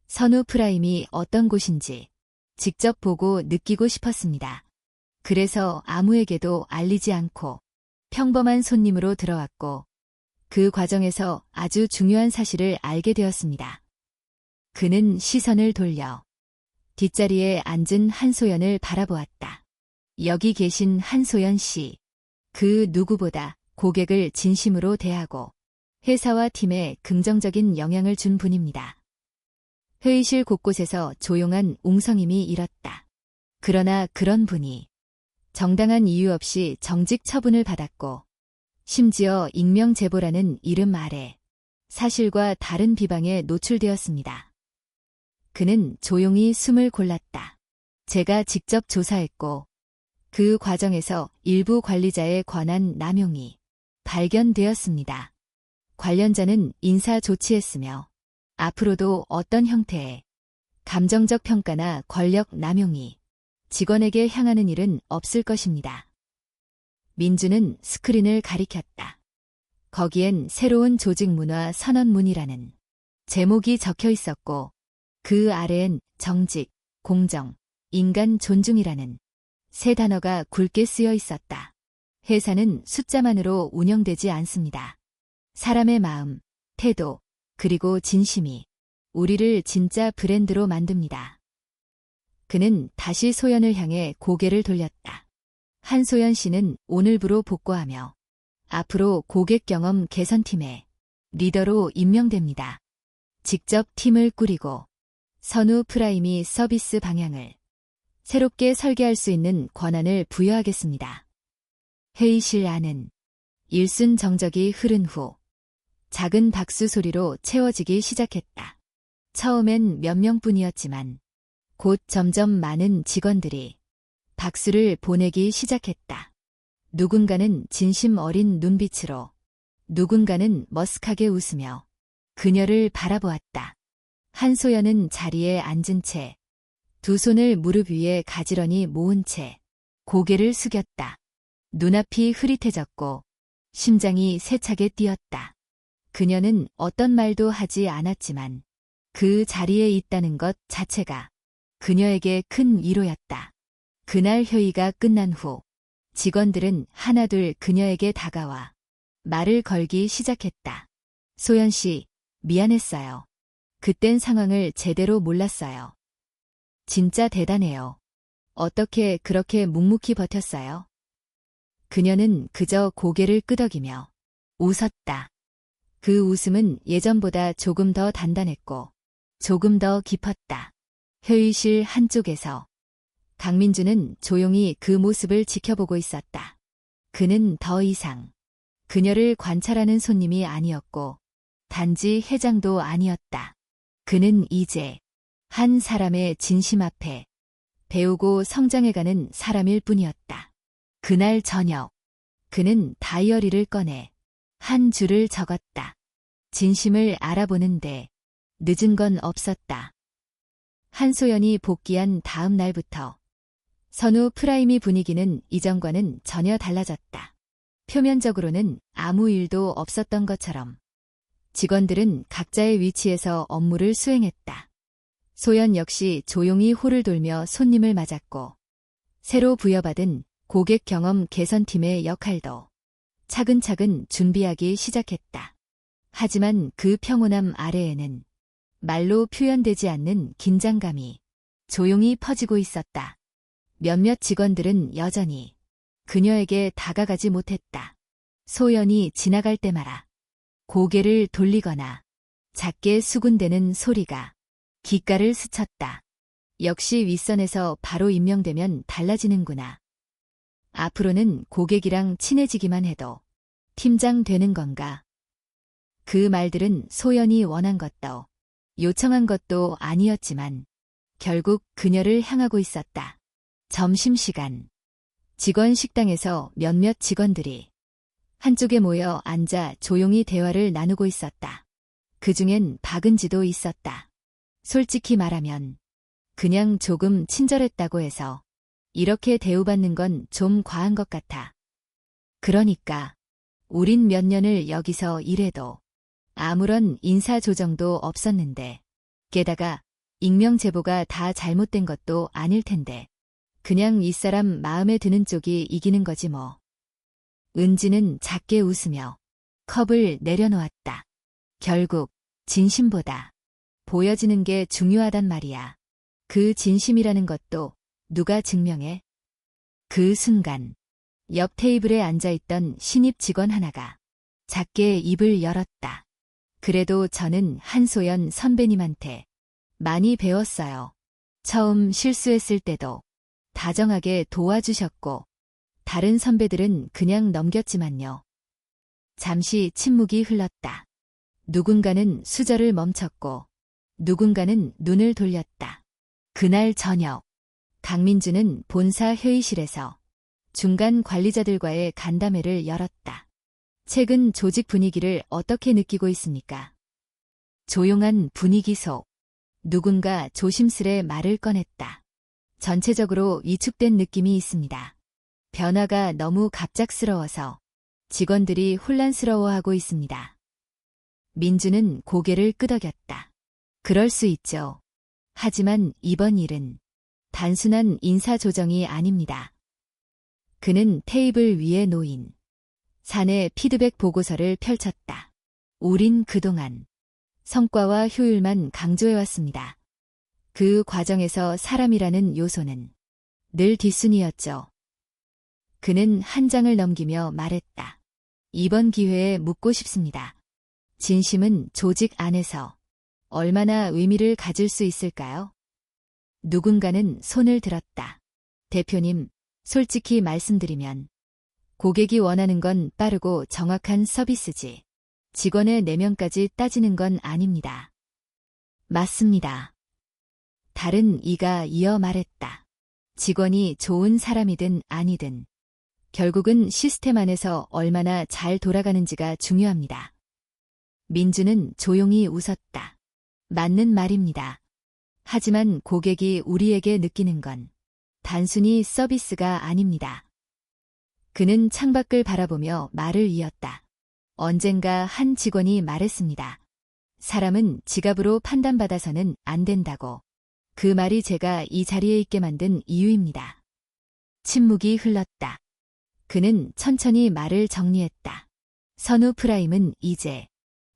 선우 프라임이 어떤 곳인지 직접 보고 느끼고 싶었습니다. 그래서 아무에게도 알리지 않고 평범한 손님으로 들어왔고 그 과정에서 아주 중요한 사실을 알게 되었습니다. 그는 시선을 돌려 뒷자리에 앉은 한소연을 바라보았다. 여기 계신 한소연 씨. 그 누구보다 고객을 진심으로 대하고 회사와 팀에 긍정적인 영향을 준 분입니다. 회의실 곳곳에서 조용한 웅성임이 일었다. 그러나 그런 분이 정당한 이유 없이 정직 처분을 받았고 심지어 익명 제보라는 이름 아래 사실과 다른 비방에 노출되었습니다. 그는 조용히 숨을 골랐다. 제가 직접 조사했고 그 과정에서 일부 관리자의 권한 남용이 발견되었습니다. 관련자는 인사 조치했으며 앞으로도 어떤 형태의 감정적 평가나 권력 남용이 직원에게 향하는 일은 없을 것입니다. 민주는 스크린을 가리켰다. 거기엔 새로운 조직 문화 선언문이라는 제목이 적혀 있었고 그 아래엔 정직, 공정, 인간 존중이라는 세 단어가 굵게 쓰여 있었다. 회사는 숫자만으로 운영되지 않습니다. 사람의 마음, 태도, 그리고 진심이 우리를 진짜 브랜드로 만듭니다. 그는 다시 소연을 향해 고개를 돌렸다. 한소연 씨는 오늘부로 복구하며 앞으로 고객 경험 개선팀의 리더로 임명됩니다. 직접 팀을 꾸리고 선우 프라이미 서비스 방향을 새롭게 설계할 수 있는 권한을 부여하겠습니다. 회의실 안은 일순정적이 흐른 후 작은 박수 소리로 채워지기 시작했다. 처음엔 몇 명뿐이었지만 곧 점점 많은 직원들이 박수를 보내기 시작했다. 누군가는 진심 어린 눈빛으로, 누군가는 머쓱하게 웃으며 그녀를 바라보았다. 한소연은 자리에 앉은 채 두 손을 무릎 위에 가지런히 모은 채 고개를 숙였다. 눈앞이 흐릿해졌고 심장이 세차게 뛰었다. 그녀는 어떤 말도 하지 않았지만 그 자리에 있다는 것 자체가 그녀에게 큰 위로였다. 그날 회의가 끝난 후 직원들은 하나둘 그녀에게 다가와 말을 걸기 시작했다. 소연 씨, 미안했어요. 그땐 상황을 제대로 몰랐어요. 진짜 대단해요. 어떻게 그렇게 묵묵히 버텼어요? 그녀는 그저 고개를 끄덕이며 웃었다. 그 웃음은 예전보다 조금 더 단단했고 조금 더 깊었다. 회의실 한쪽에서 강민주는 조용히 그 모습을 지켜보고 있었다. 그는 더 이상 그녀를 관찰하는 손님이 아니었고 단지 회장도 아니었다. 그는 이제 한 사람의 진심 앞에 배우고 성장해가는 사람일 뿐이었다. 그날 저녁 그는 다이어리를 꺼내 한 줄을 적었다. 진심을 알아보는데 늦은 건 없었다. 한소연이 복귀한 다음 날부터 선우 프라이미 분위기는 이전과는 전혀 달라졌다. 표면적으로는 아무 일도 없었던 것처럼 직원들은 각자의 위치에서 업무를 수행했다. 소연 역시 조용히 홀을 돌며 손님을 맞았고 새로 부여받은 고객 경험 개선팀의 역할도 차근차근 준비하기 시작했다. 하지만 그 평온함 아래에는 말로 표현되지 않는 긴장감이 조용히 퍼지고 있었다. 몇몇 직원들은 여전히 그녀에게 다가가지 못했다. 소연이 지나갈 때마다 고개를 돌리거나 작게 수군대는 소리가 귓가를 스쳤다. 역시 윗선에서 바로 임명되면 달라지는구나. 앞으로는 고객이랑 친해지기만 해도 팀장 되는 건가? 그 말들은 소연이 원한 것도 요청한 것도 아니었지만 결국 그녀를 향하고 있었다. 점심시간. 직원 식당에서 몇몇 직원들이 한쪽에 모여 앉아 조용히 대화를 나누고 있었다. 그중엔 박은지도 있었다. 솔직히 말하면 그냥 조금 친절했다고 해서 이렇게 대우받는 건 좀 과한 것 같아. 그러니까 우린 몇 년을 여기서 일해도 아무런 인사조정도 없었는데 게다가 익명제보가 다 잘못된 것도 아닐 텐데 그냥 이 사람 마음에 드는 쪽이 이기는 거지 뭐. 은지는 작게 웃으며 컵을 내려놓았다. 결국 진심보다 보여지는 게 중요하단 말이야. 그 진심이라는 것도 누가 증명해? 그 순간 옆 테이블에 앉아있던 신입 직원 하나가 작게 입을 열었다. 그래도 저는 한소연 선배님한테 많이 배웠어요. 처음 실수했을 때도 다정하게 도와주셨고 다른 선배들은 그냥 넘겼지만요. 잠시 침묵이 흘렀다. 누군가는 수저를 멈췄고 누군가는 눈을 돌렸다. 그날 저녁 강민주는 본사 회의실에서 중간 관리자들과의 간담회를 열었다. 최근 조직 분위기를 어떻게 느끼고 있습니까? 조용한 분위기 속 누군가 조심스레 말을 꺼냈다. 전체적으로 위축된 느낌이 있습니다. 변화가 너무 갑작스러워서 직원들이 혼란스러워하고 있습니다. 민주는 고개를 끄덕였다. 그럴 수 있죠. 하지만 이번 일은 단순한 인사조정이 아닙니다. 그는 테이블 위에 놓인 사내 피드백 보고서를 펼쳤다. 우린 그동안 성과와 효율만 강조해왔습니다. 그 과정에서 사람이라는 요소는 늘 뒷순이었죠. 그는 한 장을 넘기며 말했다. 이번 기회에 묻고 싶습니다. 진심은 조직 안에서 얼마나 의미를 가질 수 있을까요? 누군가는 손을 들었다. 대표님, 솔직히 말씀드리면 고객이 원하는 건 빠르고 정확한 서비스지 직원의 내면까지 따지는 건 아닙니다. 맞습니다. 다른 이가 이어 말했다. 직원이 좋은 사람이든 아니든 결국은 시스템 안에서 얼마나 잘 돌아가는지가 중요합니다. 민주는 조용히 웃었다. 맞는 말입니다. 하지만 고객이 우리에게 느끼는 건 단순히 서비스가 아닙니다. 그는 창밖을 바라보며 말을 이었다. 언젠가 한 직원이 말했습니다. 사람은 지갑으로 판단받아서는 안 된다고. 그 말이 제가 이 자리에 있게 만든 이유입니다. 침묵이 흘렀다. 그는 천천히 말을 정리했다. 선우 프라임은 이제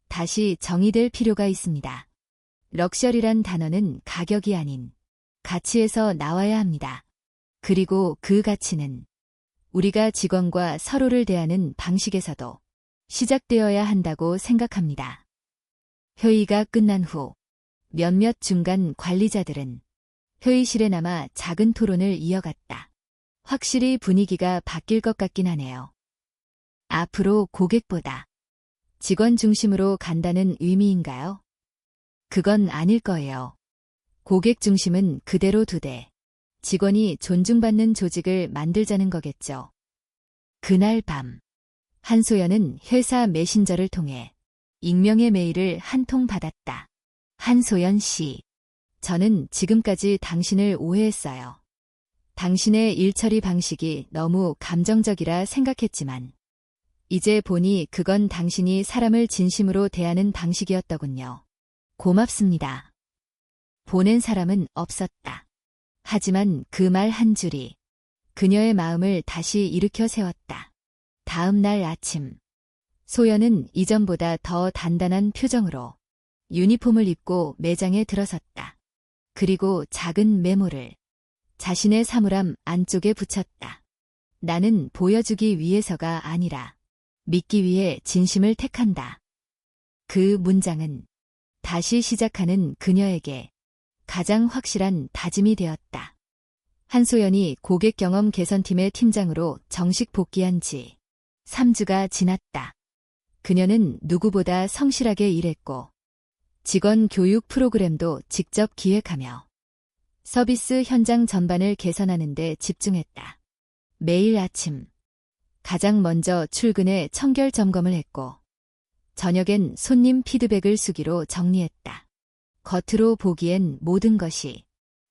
다시 정의될 필요가 있습니다. 럭셔리란 단어는 가격이 아닌 가치에서 나와야 합니다. 그리고 그 가치는 우리가 직원과 서로를 대하는 방식에서도 시작되어야 한다고 생각합니다. 회의가 끝난 후 몇몇 중간 관리자들은 회의실에 남아 작은 토론을 이어갔다. 확실히 분위기가 바뀔 것 같긴 하네요. 앞으로 고객보다 직원 중심으로 간다는 의미인가요? 그건 아닐 거예요. 고객 중심은 그대로 두되 직원이 존중받는 조직을 만들자는 거겠죠. 그날 밤 한소연은 회사 메신저를 통해 익명의 메일을 한 통 받았다. 한소연 씨, 저는 지금까지 당신을 오해했어요. 당신의 일처리 방식이 너무 감정적이라 생각했지만, 이제 보니 그건 당신이 사람을 진심으로 대하는 방식이었더군요. 고맙습니다. 보낸 사람은 없었다. 하지만 그 말 한 줄이 그녀의 마음을 다시 일으켜 세웠다. 다음 날 아침, 소연은 이전보다 더 단단한 표정으로 유니폼을 입고 매장에 들어섰다. 그리고 작은 메모를 자신의 사물함 안쪽에 붙였다. 나는 보여주기 위해서가 아니라 믿기 위해 진심을 택한다. 그 문장은 다시 시작하는 그녀에게 가장 확실한 다짐이 되었다. 한소연이 고객 경험 개선팀의 팀장으로 정식 복귀한 지 3주가 지났다. 그녀는 누구보다 성실하게 일했고 직원 교육 프로그램도 직접 기획하며 서비스 현장 전반을 개선하는 데 집중했다. 매일 아침 가장 먼저 출근해 청결 점검을 했고 저녁엔 손님 피드백을 수기로 정리했다. 겉으로 보기엔 모든 것이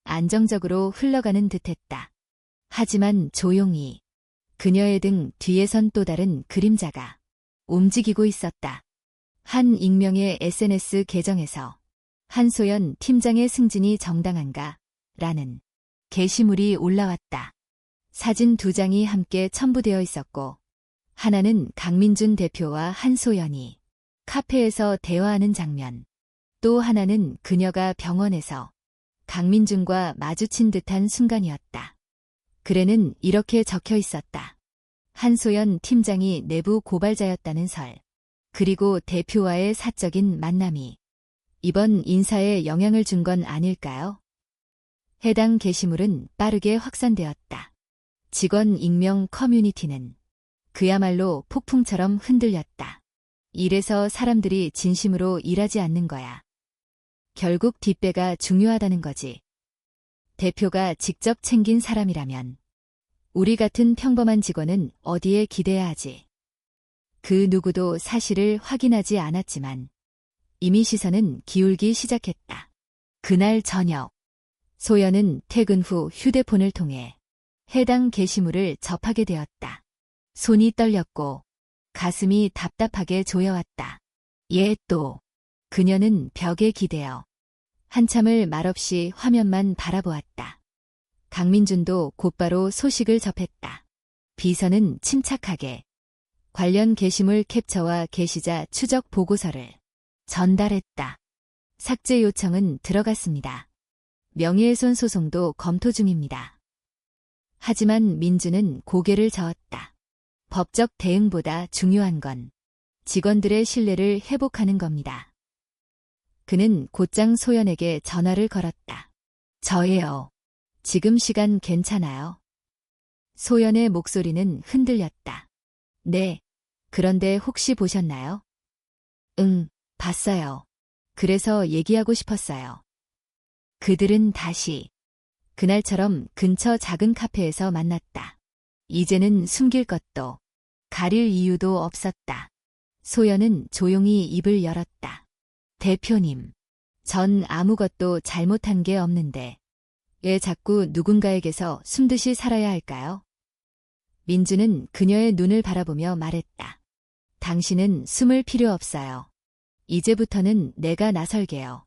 안정적으로 흘러가는 듯했다. 하지만 조용히 그녀의 등 뒤에선 또 다른 그림자가 움직이고 있었다. 한 익명의 SNS 계정에서 한소연 팀장의 승진이 정당한가? 라는 게시물이 올라왔다. 사진 2장이 함께 첨부되어 있었고 하나는 강민준 대표와 한소연이 카페에서 대화하는 장면, 또 하나는 그녀가 병원에서 강민준과 마주친 듯한 순간이었다. 글에는 이렇게 적혀 있었다. 한소연 팀장이 내부 고발자였다는 설, 그리고 대표와의 사적인 만남이 이번 인사에 영향을 준 건 아닐까요? 해당 게시물은 빠르게 확산되었다. 직원 익명 커뮤니티는 그야말로 폭풍처럼 흔들렸다. 이래서 사람들이 진심으로 일하지 않는 거야. 결국 뒷배가 중요하다는 거지. 대표가 직접 챙긴 사람이라면 우리 같은 평범한 직원은 어디에 기대야 하지. 그 누구도 사실을 확인하지 않았지만 이미 시선은 기울기 시작했다. 그날 저녁, 소연은 퇴근 후 휴대폰을 통해 해당 게시물을 접하게 되었다. 손이 떨렸고 가슴이 답답하게 조여왔다. 또 그녀는 벽에 기대어 한참을 말없이 화면만 바라보았다. 강민준도 곧바로 소식을 접했다. 비서는 침착하게 관련 게시물 캡처와 게시자 추적 보고서를 전달했다. 삭제 요청은 들어갔습니다. 명예훼손 소송도 검토 중입니다. 하지만 민준은 고개를 저었다. 법적 대응보다 중요한 건 직원들의 신뢰를 회복하는 겁니다. 그는 곧장 소연에게 전화를 걸었다. 저예요. 지금 시간 괜찮아요? 소연의 목소리는 흔들렸다. 네. 그런데 혹시 보셨나요? 응, 봤어요. 그래서 얘기하고 싶었어요. 그들은 다시 그날처럼 근처 작은 카페에서 만났다. 이제는 숨길 것도 가릴 이유도 없었다. 소연은 조용히 입을 열었다. 대표님, 전 아무것도 잘못한 게 없는데 왜 자꾸 누군가에게서 숨듯이 살아야 할까요? 민주는 그녀의 눈을 바라보며 말했다. 당신은 숨을 필요 없어요. 이제부터는 내가 나설게요.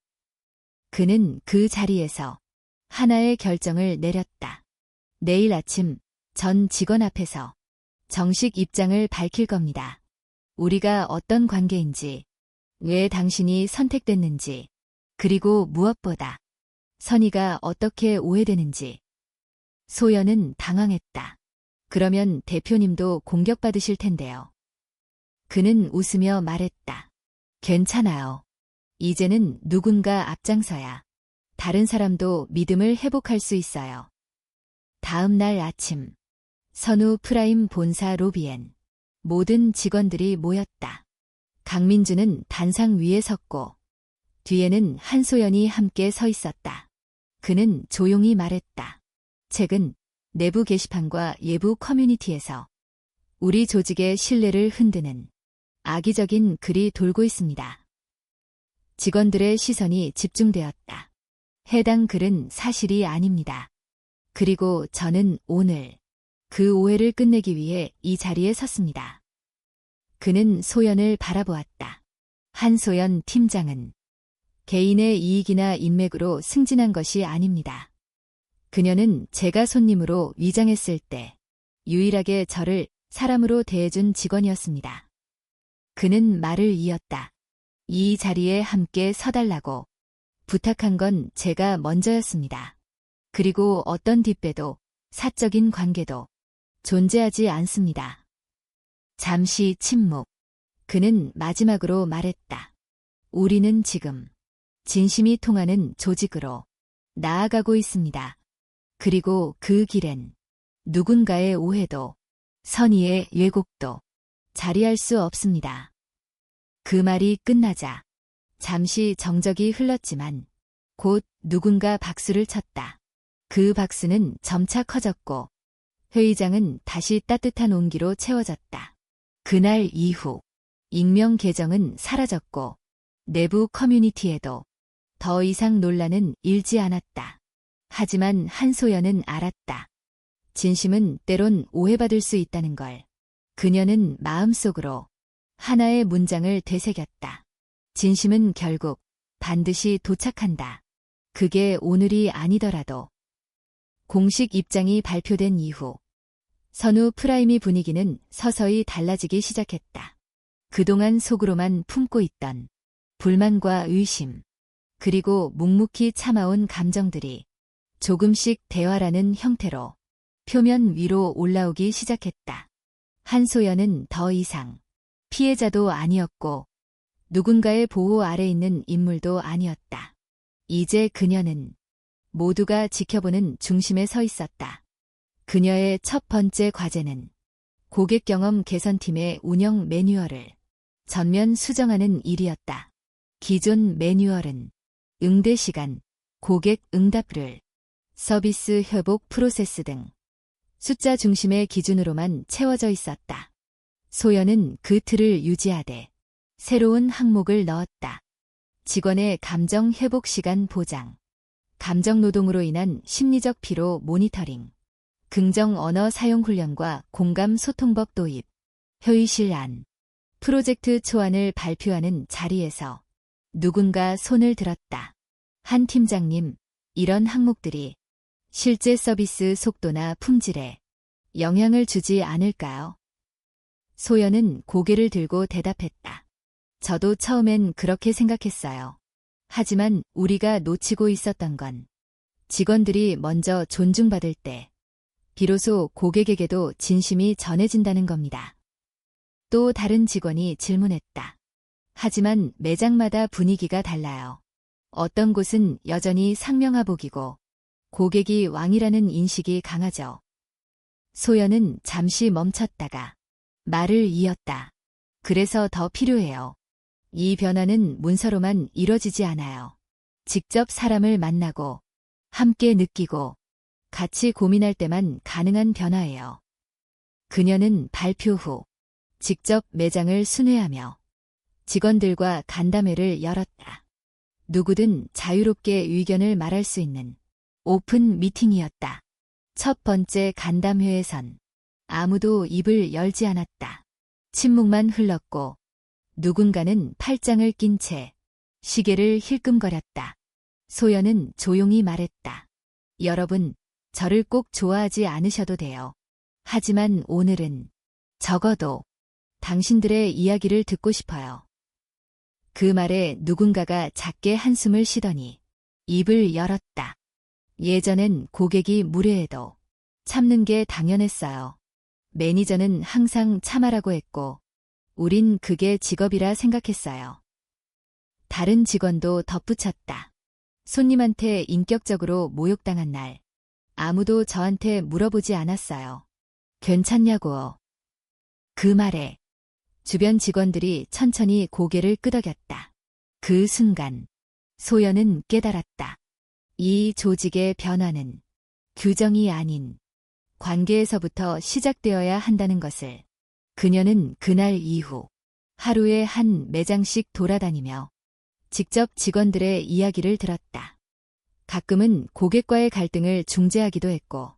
그는 그 자리에서 하나의 결정을 내렸다. 내일 아침 전 직원 앞에서 정식 입장을 밝힐 겁니다. 우리가 어떤 관계인지, 왜 당신이 선택됐는지, 그리고 무엇보다 선의가 어떻게 오해되는지. 소연은 당황했다. 그러면 대표님도 공격받으실 텐데요. 그는 웃으며 말했다. 괜찮아요. 이제는 누군가 앞장서야 다른 사람도 믿음을 회복할 수 있어요. 다음 날 아침, 선우 프라임 본사 로비엔 모든 직원들이 모였다. 강민준은 단상 위에 섰고 뒤에는 한소연이 함께 서 있었다. 그는 조용히 말했다. 최근 내부 게시판과 외부 커뮤니티에서 우리 조직의 신뢰를 흔드는 악의적인 글이 돌고 있습니다. 직원들의 시선이 집중되었다. 해당 글은 사실이 아닙니다. 그리고 저는 오늘 그 오해를 끝내기 위해 이 자리에 섰습니다. 그는 소연을 바라보았다. 한소연 팀장은 개인의 이익이나 인맥으로 승진한 것이 아닙니다. 그녀는 제가 손님으로 위장했을 때 유일하게 저를 사람으로 대해준 직원이었습니다. 그는 말을 이었다. 이 자리에 함께 서달라고 부탁한 건 제가 먼저였습니다. 그리고 어떤 뒷배도 사적인 관계도 존재하지 않습니다. 잠시 침묵. 그는 마지막으로 말했다. 우리는 지금 진심이 통하는 조직으로 나아가고 있습니다. 그리고 그 길엔 누군가의 오해도 선의의 왜곡도 자리할 수 없습니다. 그 말이 끝나자 잠시 정적이 흘렀지만 곧 누군가 박수를 쳤다. 그 박수는 점차 커졌고 회의장은 다시 따뜻한 온기로 채워졌다. 그날 이후 익명 계정은 사라졌고 내부 커뮤니티에도 더 이상 논란은 일지 않았다. 하지만 한소연은 알았다. 진심은 때론 오해받을 수 있다는 걸. 그녀는 마음속으로 하나의 문장을 되새겼다. 진심은 결국 반드시 도착한다. 그게 오늘이 아니더라도. 공식 입장이 발표된 이후 선후 프라이미 분위기는 서서히 달라지기 시작했다. 그동안 속으로만 품고 있던 불만과 의심, 그리고 묵묵히 참아온 감정들이 조금씩 대화라는 형태로 표면 위로 올라오기 시작했다. 한소연은 더 이상 피해자도 아니었고 누군가의 보호 아래 있는 인물도 아니었다. 이제 그녀는 모두가 지켜보는 중심에 서 있었다. 그녀의 첫 번째 과제는 고객 경험 개선팀의 운영 매뉴얼을 전면 수정하는 일이었다. 기존 매뉴얼은 응대 시간, 고객 응답률, 서비스 회복 프로세스 등 숫자 중심의 기준으로만 채워져 있었다. 소연은 그 틀을 유지하되 새로운 항목을 넣었다. 직원의 감정 회복 시간 보장, 감정 노동으로 인한 심리적 피로 모니터링, 긍정 언어 사용 훈련과 공감 소통법 도입, 회의실 안, 프로젝트 초안을 발표하는 자리에서 누군가 손을 들었다. 한 팀장님, 이런 항목들이 실제 서비스 속도나 품질에 영향을 주지 않을까요? 소연은 고개를 들고 대답했다. 저도 처음엔 그렇게 생각했어요. 하지만 우리가 놓치고 있었던 건 직원들이 먼저 존중받을 때 비로소 고객에게도 진심이 전해진다는 겁니다. 또 다른 직원이 질문했다. 하지만 매장마다 분위기가 달라요. 어떤 곳은 여전히 상명하복이고 고객이 왕이라는 인식이 강하죠. 소연은 잠시 멈췄다가 말을 이었다. 그래서 더 필요해요. 이 변화는 문서로만 이뤄지지 않아요. 직접 사람을 만나고 함께 느끼고 같이 고민할 때만 가능한 변화예요. 그녀는 발표 후 직접 매장을 순회하며 직원들과 간담회를 열었다. 누구든 자유롭게 의견을 말할 수 있는 오픈 미팅이었다. 첫 번째 간담회에선 아무도 입을 열지 않았다. 침묵만 흘렀고 누군가는 팔짱을 낀 채 시계를 힐끔거렸다. 소연은 조용히 말했다. 여러분, 저를 꼭 좋아하지 않으셔도 돼요. 하지만 오늘은 적어도 당신들의 이야기를 듣고 싶어요. 그 말에 누군가가 작게 한숨을 쉬더니 입을 열었다. 예전엔 고객이 무례해도 참는 게 당연했어요. 매니저는 항상 참아라고 했고 우린 그게 직업이라 생각했어요. 다른 직원도 덧붙였다. 손님한테 인격적으로 모욕당한 날 아무도 저한테 물어보지 않았어요. 괜찮냐고요. 그 말에 주변 직원들이 천천히 고개를 끄덕였다. 그 순간 소연은 깨달았다. 이 조직의 변화는 규정이 아닌 관계에서부터 시작되어야 한다는 것을. 그녀는 그날 이후 하루에 한 매장씩 돌아다니며 직접 직원들의 이야기를 들었다. 가끔은 고객과의 갈등을 중재하기도 했고,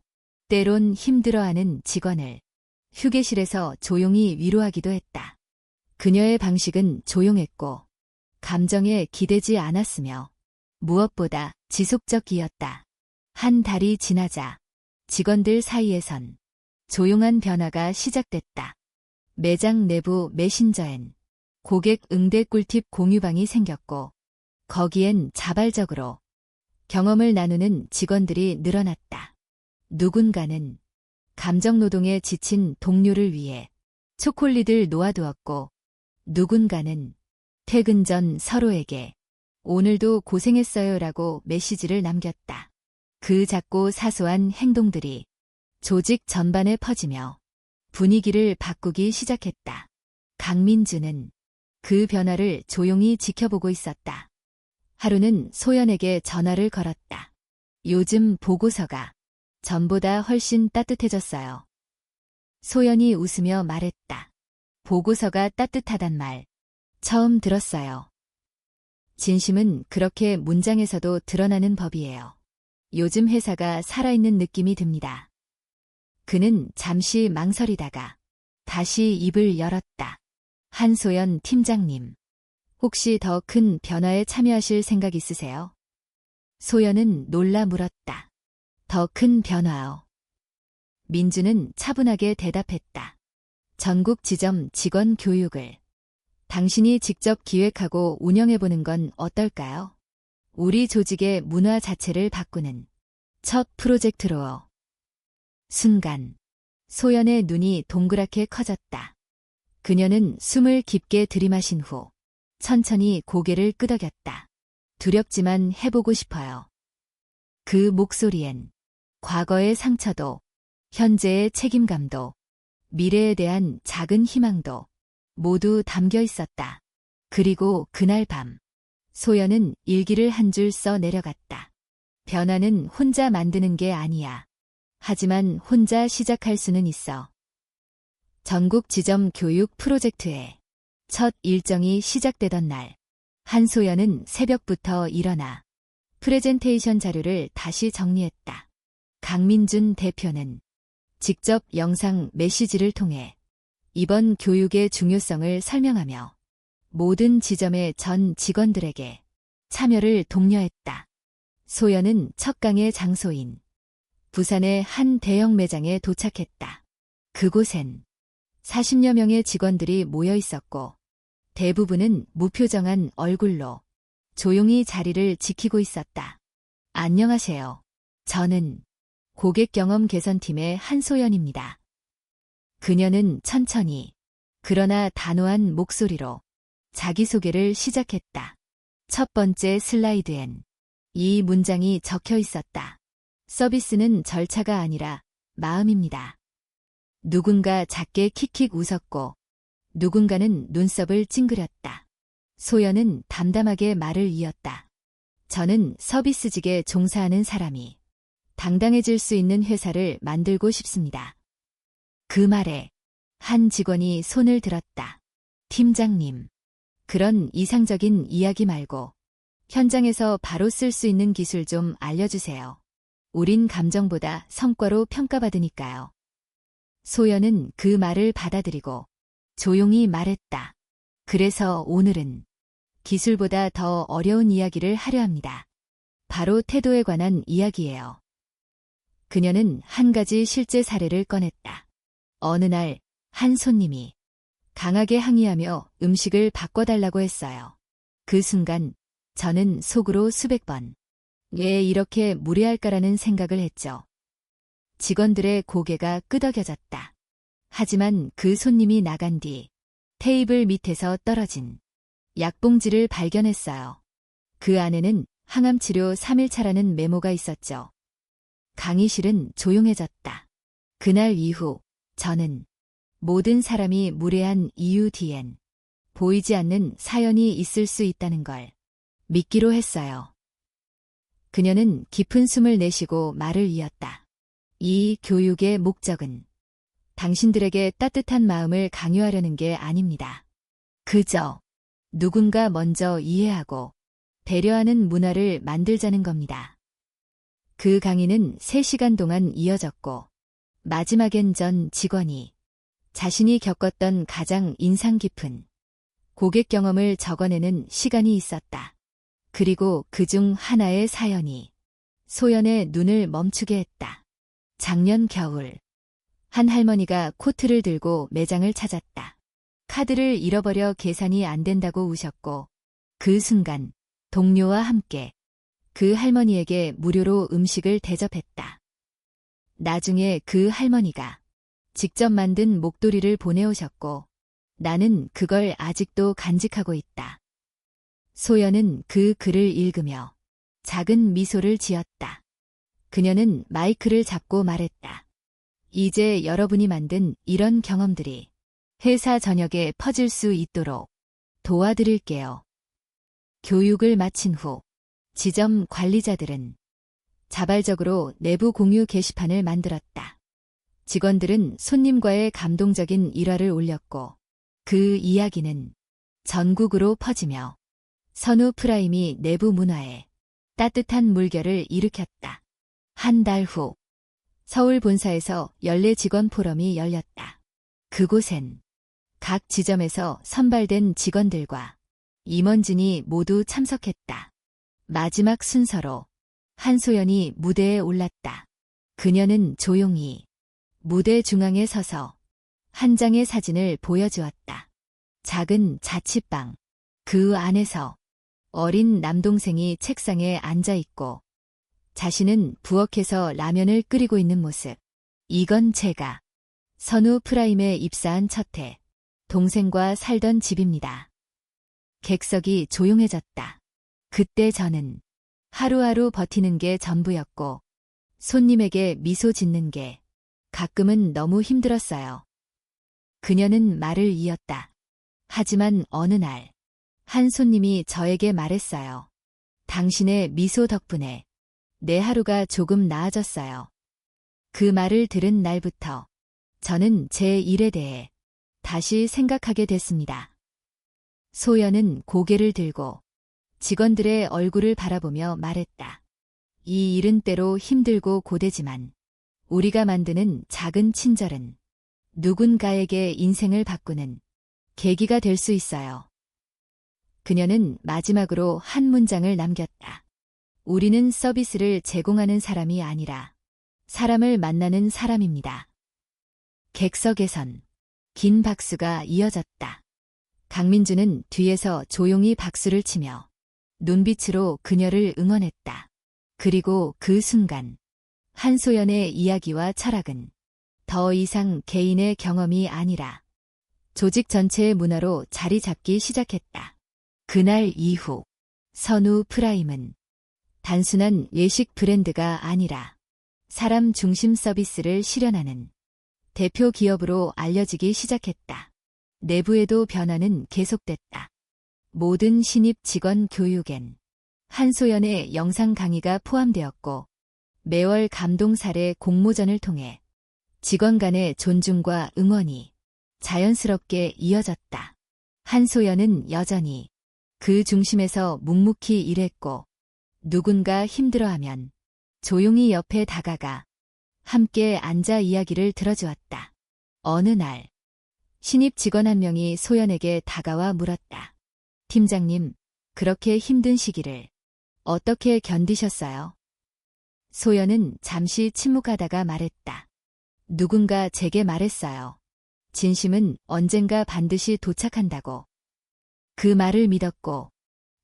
때론 힘들어하는 직원을 휴게실에서 조용히 위로하기도 했다. 그녀의 방식은 조용했고, 감정에 기대지 않았으며, 무엇보다 지속적이었다. 한 달이 지나자 직원들 사이에선 조용한 변화가 시작됐다. 매장 내부 메신저엔 고객 응대 꿀팁 공유방이 생겼고, 거기엔 자발적으로 경험을 나누는 직원들이 늘어났다. 누군가는 감정노동에 지친 동료를 위해 초콜릿을 놓아두었고, 누군가는 퇴근 전 서로에게 오늘도 고생했어요라고 메시지를 남겼다. 그 작고 사소한 행동들이 조직 전반에 퍼지며 분위기를 바꾸기 시작했다. 강민주는 그 변화를 조용히 지켜보고 있었다. 하루는 소연에게 전화를 걸었다. 요즘 보고서가 전보다 훨씬 따뜻해졌어요. 소연이 웃으며 말했다. 보고서가 따뜻하단 말 처음 들었어요. 진심은 그렇게 문장에서도 드러나는 법이에요. 요즘 회사가 살아있는 느낌이 듭니다. 그는 잠시 망설이다가 다시 입을 열었다. 한소연 팀장님, 혹시 더 큰 변화에 참여하실 생각 있으세요? 소연은 놀라 물었다. 더 큰 변화요. 민주는 차분하게 대답했다. 전국 지점 직원 교육을 당신이 직접 기획하고 운영해보는 건 어떨까요? 우리 조직의 문화 자체를 바꾸는 첫 프로젝트로. 순간 소연의 눈이 동그랗게 커졌다. 그녀는 숨을 깊게 들이마신 후 천천히 고개를 끄덕였다. 두렵지만 해보고 싶어요. 그 목소리엔 과거의 상처도, 현재의 책임감도, 미래에 대한 작은 희망도 모두 담겨 있었다. 그리고 그날 밤, 소연은 일기를 한 줄 써 내려갔다. 변화는 혼자 만드는 게 아니야. 하지만 혼자 시작할 수는 있어. 전국 지점 교육 프로젝트의 첫 일정이 시작되던 날, 한소연은 새벽부터 일어나 프레젠테이션 자료를 다시 정리했다. 강민준 대표는 직접 영상 메시지를 통해 이번 교육의 중요성을 설명하며 모든 지점의 전 직원들에게 참여를 독려했다. 소연은 첫 강의 장소인 부산의 한 대형 매장에 도착했다. 그곳엔 40여 명의 직원들이 모여 있었고, 대부분은 무표정한 얼굴로 조용히 자리를 지키고 있었다. 안녕하세요. 저는 고객 경험 개선팀의 한소연입니다. 그녀는 천천히, 그러나 단호한 목소리로 자기소개를 시작했다. 첫 번째 슬라이드엔 이 문장이 적혀 있었다. 서비스는 절차가 아니라 마음입니다. 누군가 작게 킥킥 웃었고, 누군가는 눈썹을 찡그렸다. 소연은 담담하게 말을 이었다. 저는 서비스직에 종사하는 사람이 당당해질 수 있는 회사를 만들고 싶습니다. 그 말에 한 직원이 손을 들었다. 팀장님, 그런 이상적인 이야기 말고 현장에서 바로 쓸 수 있는 기술 좀 알려주세요. 우린 감정보다 성과로 평가받으니까요. 소연은 그 말을 받아들이고 조용히 말했다. 그래서 오늘은 기술보다 더 어려운 이야기를 하려 합니다. 바로 태도에 관한 이야기예요. 그녀는 한 가지 실제 사례를 꺼냈다. 어느 날 한 손님이 강하게 항의하며 음식을 바꿔달라고 했어요. 그 순간 저는 속으로 수백 번 왜 이렇게 무례할까라는 생각을 했죠. 직원들의 고개가 끄덕여졌다. 하지만 그 손님이 나간 뒤 테이블 밑에서 떨어진 약봉지를 발견했어요. 그 안에는 항암치료 3일차라는 메모가 있었죠. 강의실은 조용해졌다. 그날 이후 저는 모든 사람이 무례한 이유 뒤엔 보이지 않는 사연이 있을 수 있다는 걸 믿기로 했어요. 그녀는 깊은 숨을 내쉬고 말을 이었다. 이 교육의 목적은 당신들에게 따뜻한 마음을 강요하려는 게 아닙니다. 그저 누군가 먼저 이해하고 배려하는 문화를 만들자는 겁니다. 그 강의는 3시간 동안 이어졌고 마지막엔 전 직원이 자신이 겪었던 가장 인상 깊은 고객 경험을 적어내는 시간이 있었다. 그리고 그중 하나의 사연이 소연의 눈을 멈추게 했다. 작년 겨울 한 할머니가 코트를 들고 매장을 찾았다. 카드를 잃어버려 계산이 안 된다고 우셨고 그 순간 동료와 함께 그 할머니에게 무료로 음식을 대접했다. 나중에 그 할머니가 직접 만든 목도리를 보내오셨고 나는 그걸 아직도 간직하고 있다. 소연은 그 글을 읽으며 작은 미소를 지었다. 그녀는 마이크를 잡고 말했다. 이제 여러분이 만든 이런 경험들이 회사 전역에 퍼질 수 있도록 도와드릴게요. 교육을 마친 후 지점 관리자들은 자발적으로 내부 공유 게시판을 만들었다. 직원들은 손님과의 감동적인 일화를 올렸고 그 이야기는 전국으로 퍼지며 선우 프라임이 내부 문화에 따뜻한 물결을 일으켰다. 한 달 후 서울 본사에서 연례 직원 포럼이 열렸다. 그곳엔 각 지점에서 선발된 직원들과 임원진이 모두 참석했다. 마지막 순서로 한소연이 무대에 올랐다. 그녀는 조용히 무대 중앙에 서서 한 장의 사진을 보여주었다. 작은 자취방. 그 안에서 어린 남동생이 책상에 앉아 있고 자신은 부엌에서 라면을 끓이고 있는 모습. 이건 제가 선우 프라임에 입사한 첫 해 동생과 살던 집입니다. 객석이 조용해졌다. 그때 저는 하루하루 버티는 게 전부였고 손님에게 미소 짓는 게 가끔은 너무 힘들었어요. 그녀는 말을 이었다. 하지만 어느 날 한 손님이 저에게 말했어요. 당신의 미소 덕분에 내 하루가 조금 나아졌어요. 그 말을 들은 날부터 저는 제 일에 대해 다시 생각하게 됐습니다. 소연은 고개를 들고 직원들의 얼굴을 바라보며 말했다. 이 일은 때로 힘들고 고되지만 우리가 만드는 작은 친절은 누군가에게 인생을 바꾸는 계기가 될 수 있어요. 그녀는 마지막으로 한 문장을 남겼다. 우리는 서비스를 제공하는 사람이 아니라 사람을 만나는 사람입니다. 객석에선 긴 박수가 이어졌다. 강민주는 뒤에서 조용히 박수를 치며 눈빛으로 그녀를 응원했다. 그리고 그 순간 한소연의 이야기와 철학은 더 이상 개인의 경험이 아니라 조직 전체의 문화로 자리 잡기 시작했다. 그날 이후 선우 프라임은 단순한 외식 브랜드가 아니라 사람 중심 서비스를 실현하는 대표 기업으로 알려지기 시작했다. 내부에도 변화는 계속됐다. 모든 신입 직원 교육엔 한소연의 영상 강의가 포함되었고 매월 감동 사례 공모전을 통해 직원 간의 존중과 응원이 자연스럽게 이어졌다. 한소연은 여전히 그 중심에서 묵묵히 일했고 누군가 힘들어하면 조용히 옆에 다가가 함께 앉아 이야기를 들어주었다. 어느 날 신입 직원 한 명이 소연에게 다가와 물었다. 팀장님, 그렇게 힘든 시기를 어떻게 견디셨어요? 소연은 잠시 침묵하다가 말했다. 누군가 제게 말했어요. 진심은 언젠가 반드시 도착한다고. 그 말을 믿었고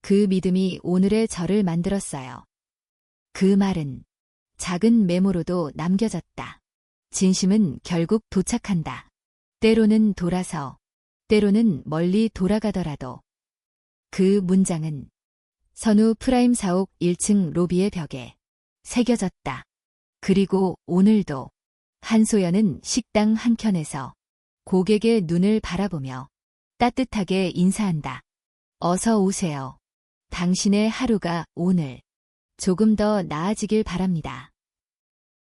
그 믿음이 오늘의 저를 만들었어요. 그 말은 작은 메모로도 남겨졌다. 진심은 결국 도착한다. 때로는 돌아서, 때로는 멀리 돌아가더라도. 그 문장은 선우 프라임 사옥 1층 로비의 벽에 새겨졌다. 그리고 오늘도 한소연은 식당 한켠에서 고객의 눈을 바라보며 따뜻하게 인사한다. 어서 오세요. 당신의 하루가 오늘 조금 더 나아지길 바랍니다.